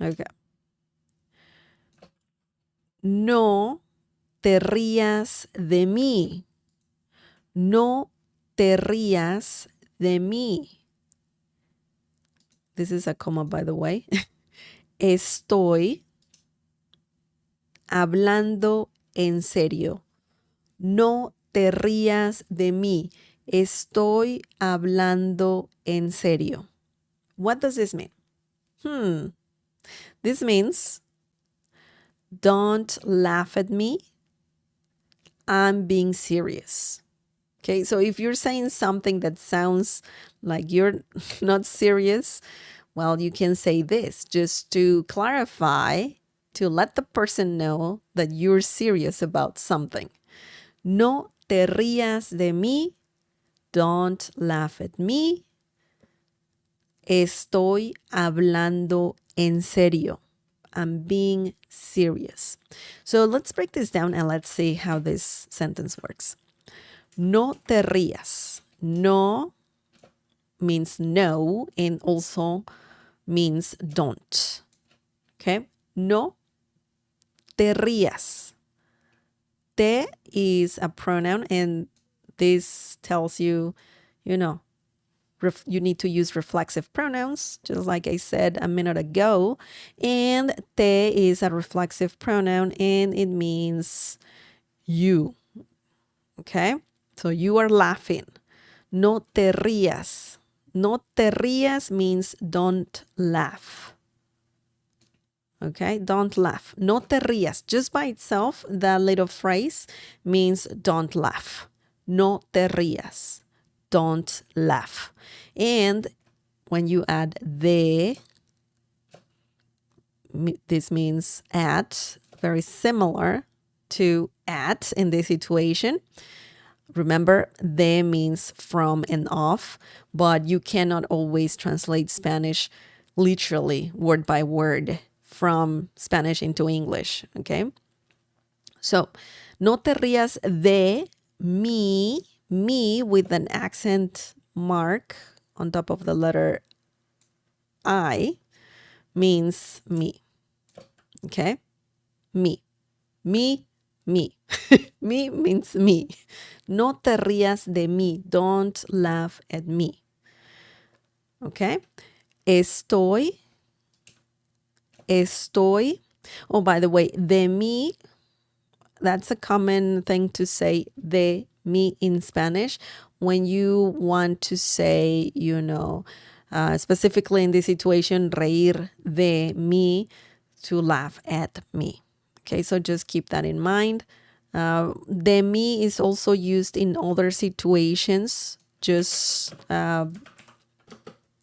Okay. No te rías de mí. No te rías de mí. This is a comma, by the way. Estoy hablando en serio. No te rías de mí. Estoy hablando en serio. What does this mean? This means don't laugh at me. I'm being serious. Okay, so if you're saying something that sounds like you're not serious, well, you can say this just to clarify, to let the person know that you're serious about something. No te rías de mí. Don't laugh at me. Estoy hablando en serio. I'm being serious. So let's break this down and let's see how this sentence works. No te rías. No means no and also means don't. Okay? No te rías. Te is a pronoun and this tells you, you know, you need to use reflexive pronouns, just like I said a minute ago. And te is a reflexive pronoun and it means you. Okay? So you are laughing. No te rías. No te rías means don't laugh. Okay? Don't laugh. No te rías. Just by itself, that little phrase means don't laugh. No te rías. Don't laugh. And when you add de, this means at, very similar to at in this situation. Remember, de means from and of, but you cannot always translate Spanish literally, word by word, from Spanish into English, okay? So, no te rías de mí, me with an accent mark on top of the letter I means me. Okay? Me. Me. Me means me. No te rías de mí. Don't laugh at me. Okay? Estoy. Oh, by the way, de mí, that's a common thing to say, de mí in Spanish, when you want to say, you know, specifically in this situation, reír de mí, to laugh at me. Okay, so just keep that in mind. De mí is also used in other situations, just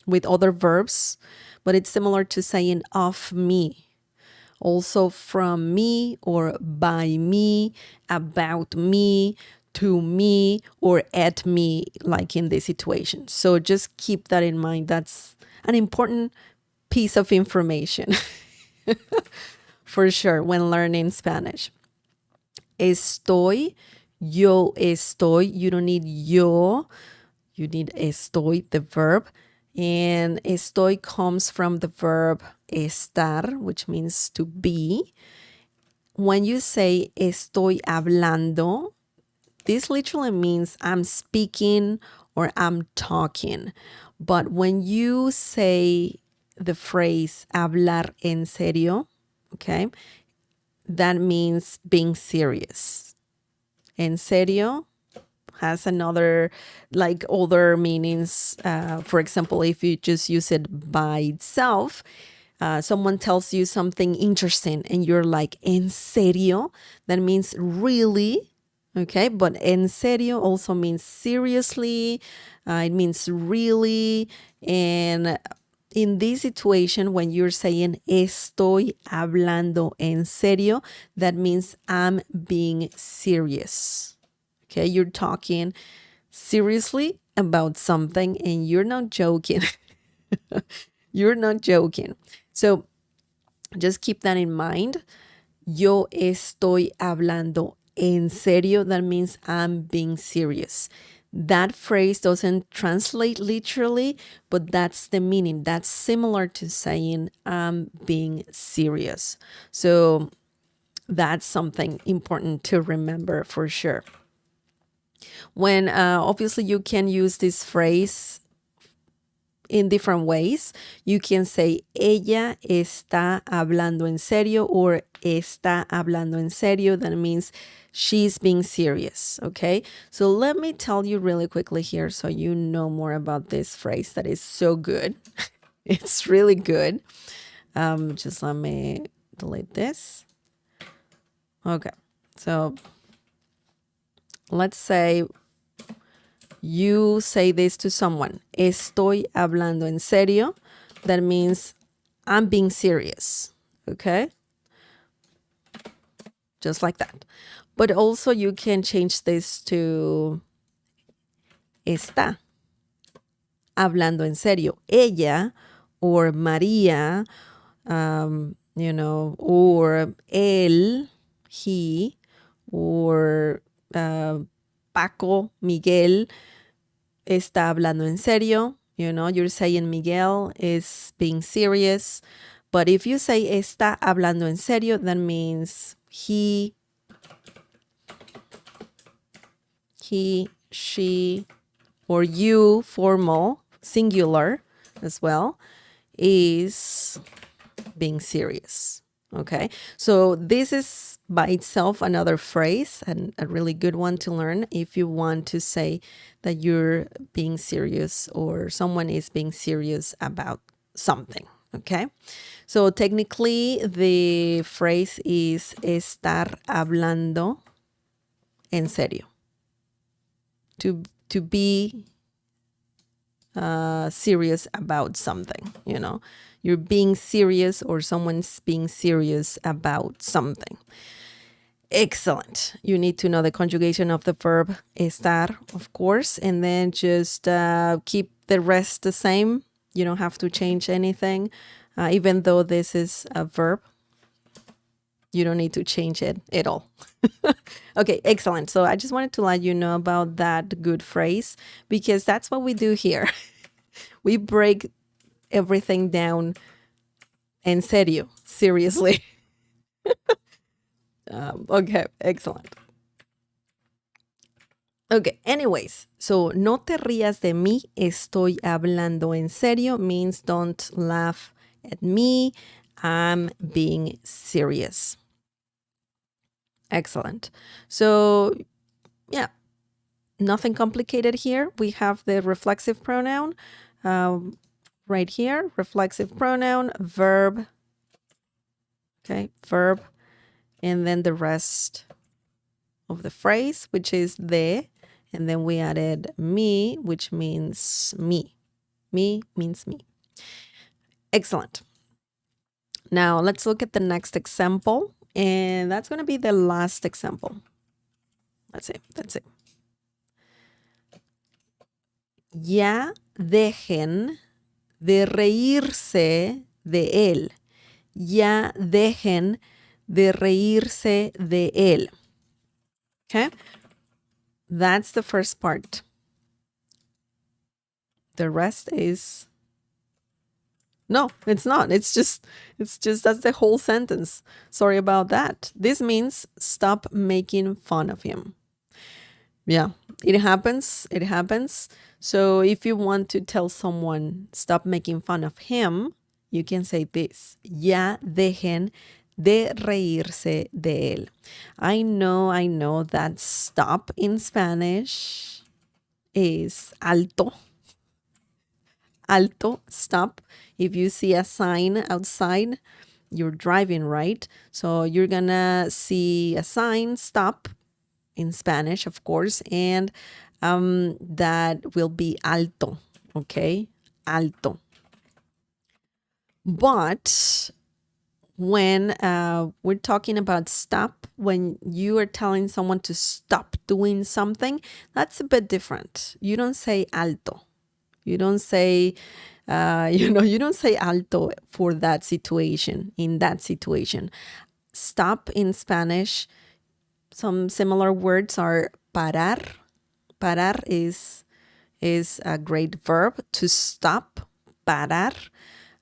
with other verbs, but it's similar to saying of me. Also from me or by me, about me, to me, or at me, like in this situation. So just keep that in mind. That's an important piece of information for sure when learning Spanish. estoy, yo estoy. You don't need yo. You need estoy, the verb. And estoy comes from the verb estar, which means to be. When you say estoy hablando, this literally means I'm speaking or I'm talking. But when you say the phrase hablar en serio, okay, that means being serious. En serio has another, like other meanings. For example, if you just use it by itself, someone tells you something interesting and you're like, en serio? That means really. Okay, but en serio also means seriously. It means really. And in this situation, when you're saying estoy hablando en serio, that means I'm being serious. Okay, you're talking seriously about something and you're not joking. You're not joking. So just keep that in mind. Yo estoy hablando en serio. That means I'm being serious. That phrase doesn't translate literally, but that's the meaning. That's similar to saying I'm being serious. So that's something important to remember for sure. When obviously you can use this phrase in different ways. You can say ella está hablando en serio or está hablando en serio. That means she's being serious. Okay, so let me tell you really quickly here so you know more about this phrase that is so good. It's really good. Just let me delete this. Okay, so let's say you say this to someone. Estoy hablando en serio. That means I'm being serious. Okay? Just like that. But also you can change this to está hablando en serio. Ella or María, or él, he, or Paco, Miguel, está hablando en serio. You're saying Miguel is being serious. But if you say está hablando en serio, that means he, she, or you, formal, singular as well, is being serious. Okay, so this is by itself another phrase and a really good one to learn if you want to say that you're being serious or someone is being serious about something. Okay, so technically the phrase is estar hablando en serio. To be serious about something, You're being serious or someone's being serious about something. Excellent. You need to know the conjugation of the verb estar, of course, and then just keep the rest the same. You don't have to change anything. Even though this is a verb, you don't need to change it at all. Okay, excellent. So I just wanted to let you know about that good phrase because that's what we do here. We break everything down en serio, seriously. Okay, excellent. Okay, anyways, so no te rías de mí, estoy hablando en serio means don't laugh at me, I'm being serious. Excellent. So, yeah, nothing complicated here. We have the reflexive pronoun right here, reflexive pronoun, verb, okay, verb, and then the rest of the phrase, which is de, and then we added me, which means me. Me means me. Excellent. Now let's look at the next example, and that's going to be the last example. Let's see. Ya dejen de reírse de él. Ya dejen de reírse de él. Okay? That's the first part. The rest is... No, it's not. It's just that's the whole sentence. Sorry about that. This means stop making fun of him. Yeah, it happens. It happens. So if you want to tell someone stop making fun of him, you can say this. Ya dejen de reírse de él. I know that stop in Spanish is alto. Alto, stop. If you see a sign outside, you're driving, right? So you're gonna see a sign, stop, in Spanish, of course, and that will be alto, okay? Alto. But when we're talking about stop, when you are telling someone to stop doing something, that's a bit different. You don't say alto. You don't say, you don't say alto for that situation, in that situation. Stop in Spanish, some similar words are parar. Parar is a great verb, to stop, parar.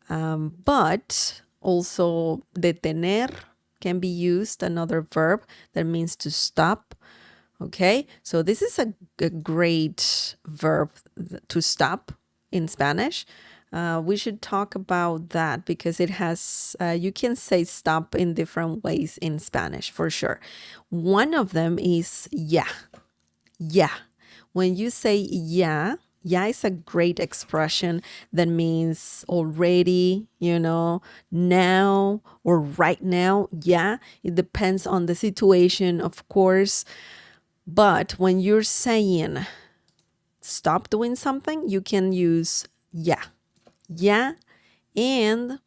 But also detener can be used, another verb that means to stop. Okay, so this is a great verb, to stop, in Spanish. We should talk about that because it has, you can say stop in different ways in Spanish, for sure. One of them is ya. Ya. When you say ya, ya is a great expression that means already, now or right now. Yeah, it depends on the situation, of course. But when you're saying stop doing something, you can use ya. Ya. And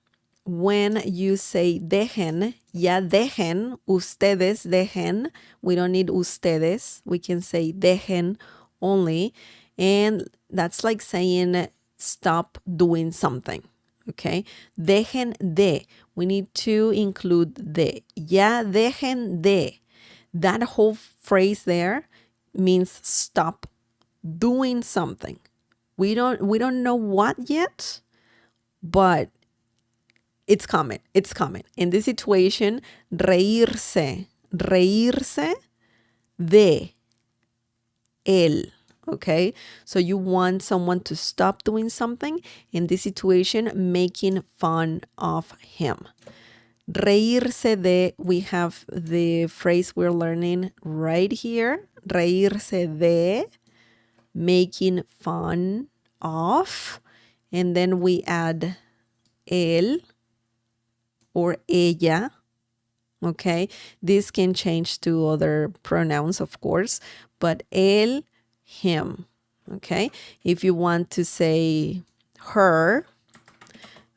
when you say dejen, ya dejen, ustedes dejen, we don't need ustedes, we can say dejen only. And that's like saying stop doing something. Okay, dejen de, we need to include de. Ya dejen de. That whole phrase there means stop doing something. We don't know what yet, but it's coming. It's coming. In this situation, reírse de él. Okay, so you want someone to stop doing something. In this situation, making fun of him. Reírse de, we have the phrase we're learning right here. Reírse de, making fun of. And then we add él or ella. Okay, this can change to other pronouns, of course, but él, him. Okay, if you want to say her,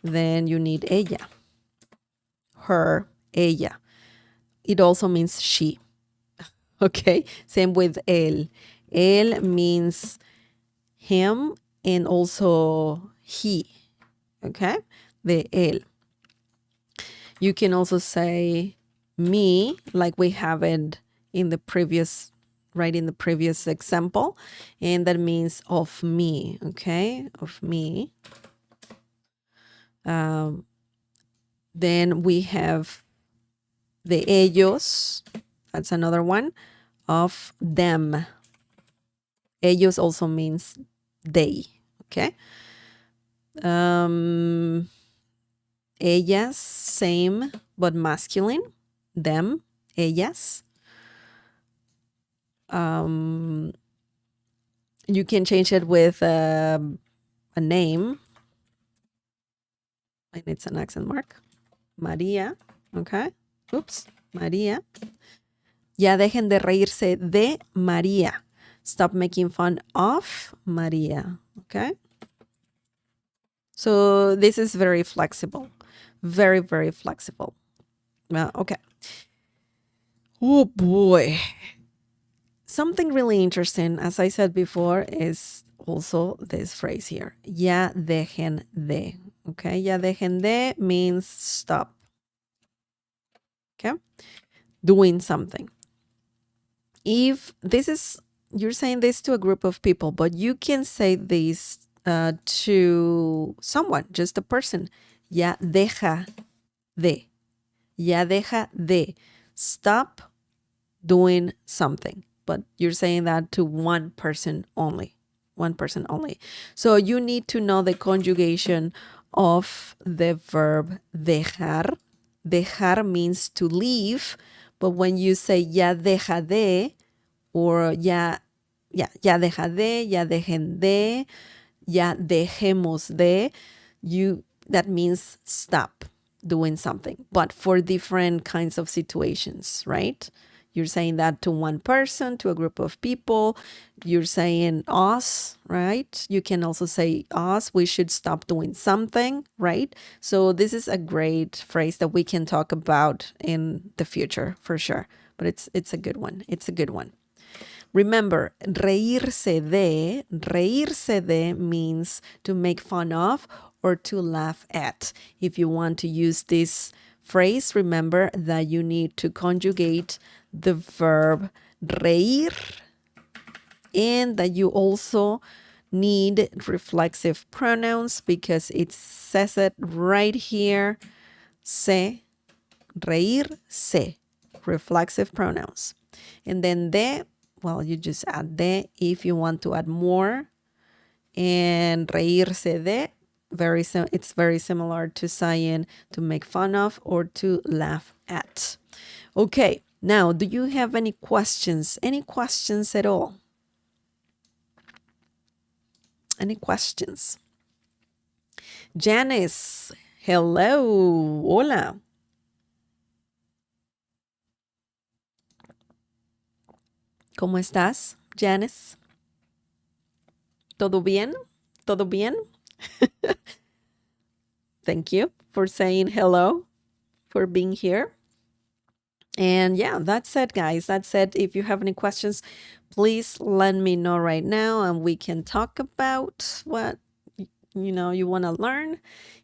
then you need ella. Her, ella. It also means she. Okay, same with él. Él means him and also he. Okay, the él. You can also say me, like we have it in the previous, right, in the previous example, and that means of me. Okay, of me. Then we have the ellos. That's another one. Of them. Ellos also means they. Okay. Ellas, same, but masculine. Them, ellas. You can change it with a name. And it's an accent mark. María. Okay. Oops. María. Ya dejen de reírse de María. Stop making fun of María. Okay. So this is very flexible. Very, very flexible. Okay. Oh boy. Something really interesting, as I said before, is also this phrase here. Ya dejen de. Okay. Ya dejen de means stop. Okay. Doing something. if this is, you're saying this to a group of people, but you can say this to someone, just a person. Ya deja de. Ya deja de. Stop doing something. But you're saying that to one person only. One person only. So you need to know the conjugation of the verb dejar. Dejar means to leave, but when you say ya deja de, or ya deja de, ya dejen de, ya dejemos de, that means stop doing something, but for different kinds of situations, right? You're saying that to one person, to a group of people. You're saying us, right? You can also say us. We should stop doing something, right? So this is a great phrase that we can talk about in the future for sure. But it's a good one. It's a good one. Remember, reírse de means to make fun of or to laugh at. If you want to use this phrase, remember that you need to conjugate the verb reír, and that you also need reflexive pronouns because it says it right here. Se, reírse, reflexive pronouns. And then de, well, you just add de if you want to add more. And reírse de, it's very similar to saying to make fun of or to laugh at. Okay, now, do you have any questions? Any questions at all? Any questions? Janice, hello, hola. ¿Cómo estás, Janice? ¿Todo bien? ¿Todo bien? Thank you for saying hello, for being here. And yeah, that's it, guys. That's it. If you have any questions, please let me know right now and we can talk about what you want to learn.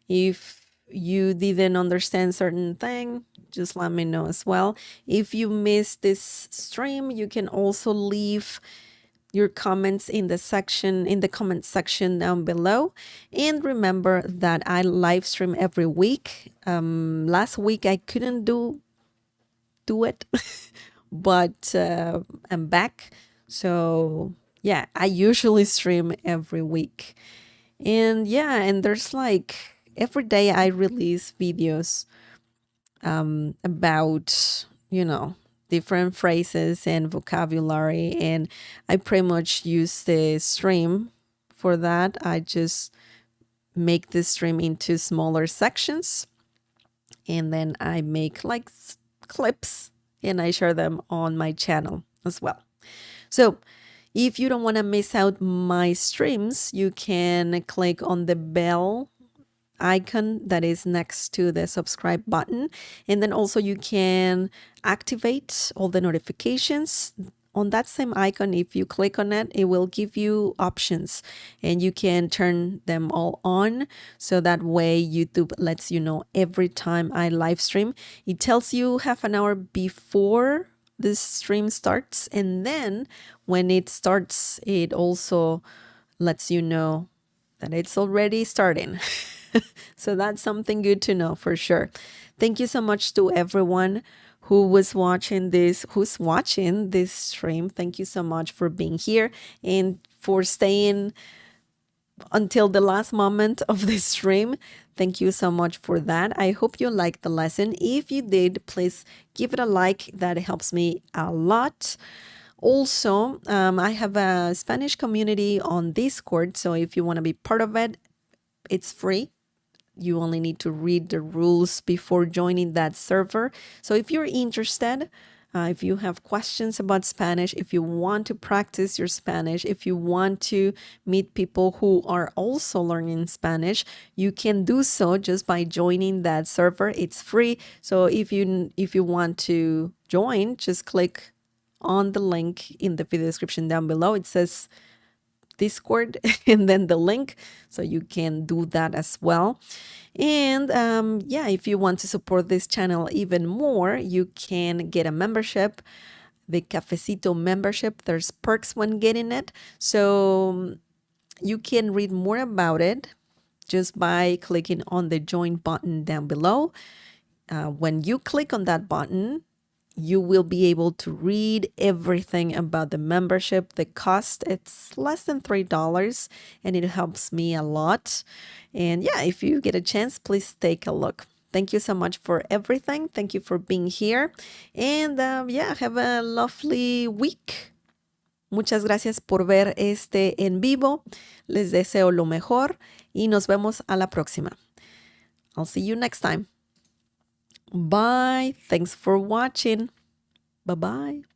If you didn't understand certain thing, just let me know as well. If you missed this stream, you can also leave your comments in the comment section down below. And remember that I live stream every week. Last week I couldn't do it, but I'm back. So yeah, I usually stream every week. And yeah, and there's like every day I release videos about, different phrases and vocabulary. And I pretty much use the stream for that. I just make the stream into smaller sections. And then I make like clips and I share them on my channel as well. So if you don't want to miss out my streams, you can click on the bell icon that is next to the subscribe button. And then also you can activate all the notifications on that same icon. If you click on it, it will give you options and you can turn them all on. So that way YouTube lets you know every time I live stream. It tells you half an hour before this stream starts. And then when it starts, it also lets you know that it's already starting. So that's something good to know for sure. Thank you so much to everyone who's watching this stream. Thank you so much for being here and for staying until the last moment of the stream. Thank you so much for that. I hope you liked the lesson. If you did, please give it a like. That helps me a lot. Also, I have a Spanish community on Discord. So if you want to be part of it, it's free. You only need to read the rules before joining that server. So if you're interested, if you have questions about Spanish, if you want to practice your Spanish, if you want to meet people who are also learning Spanish, you can do so just by joining that server. It's free. So if you want to join, just click on the link in the video description down below. It says Discord and then the link, so you can do that as well. And if you want to support this channel even more, you can get a membership the Cafecito membership. There's perks when getting it. So you can read more about it just by clicking on the join button down below. When you click on that button, you will be able to read everything about the membership. The cost, it's less than $3 and it helps me a lot. And yeah, if you get a chance, please take a look. Thank you so much for everything. Thank you for being here. And yeah, have a lovely week. Muchas gracias por ver este en vivo. Les deseo lo mejor y nos vemos a la próxima. I'll see you next time. Bye. Thanks for watching. Bye-bye.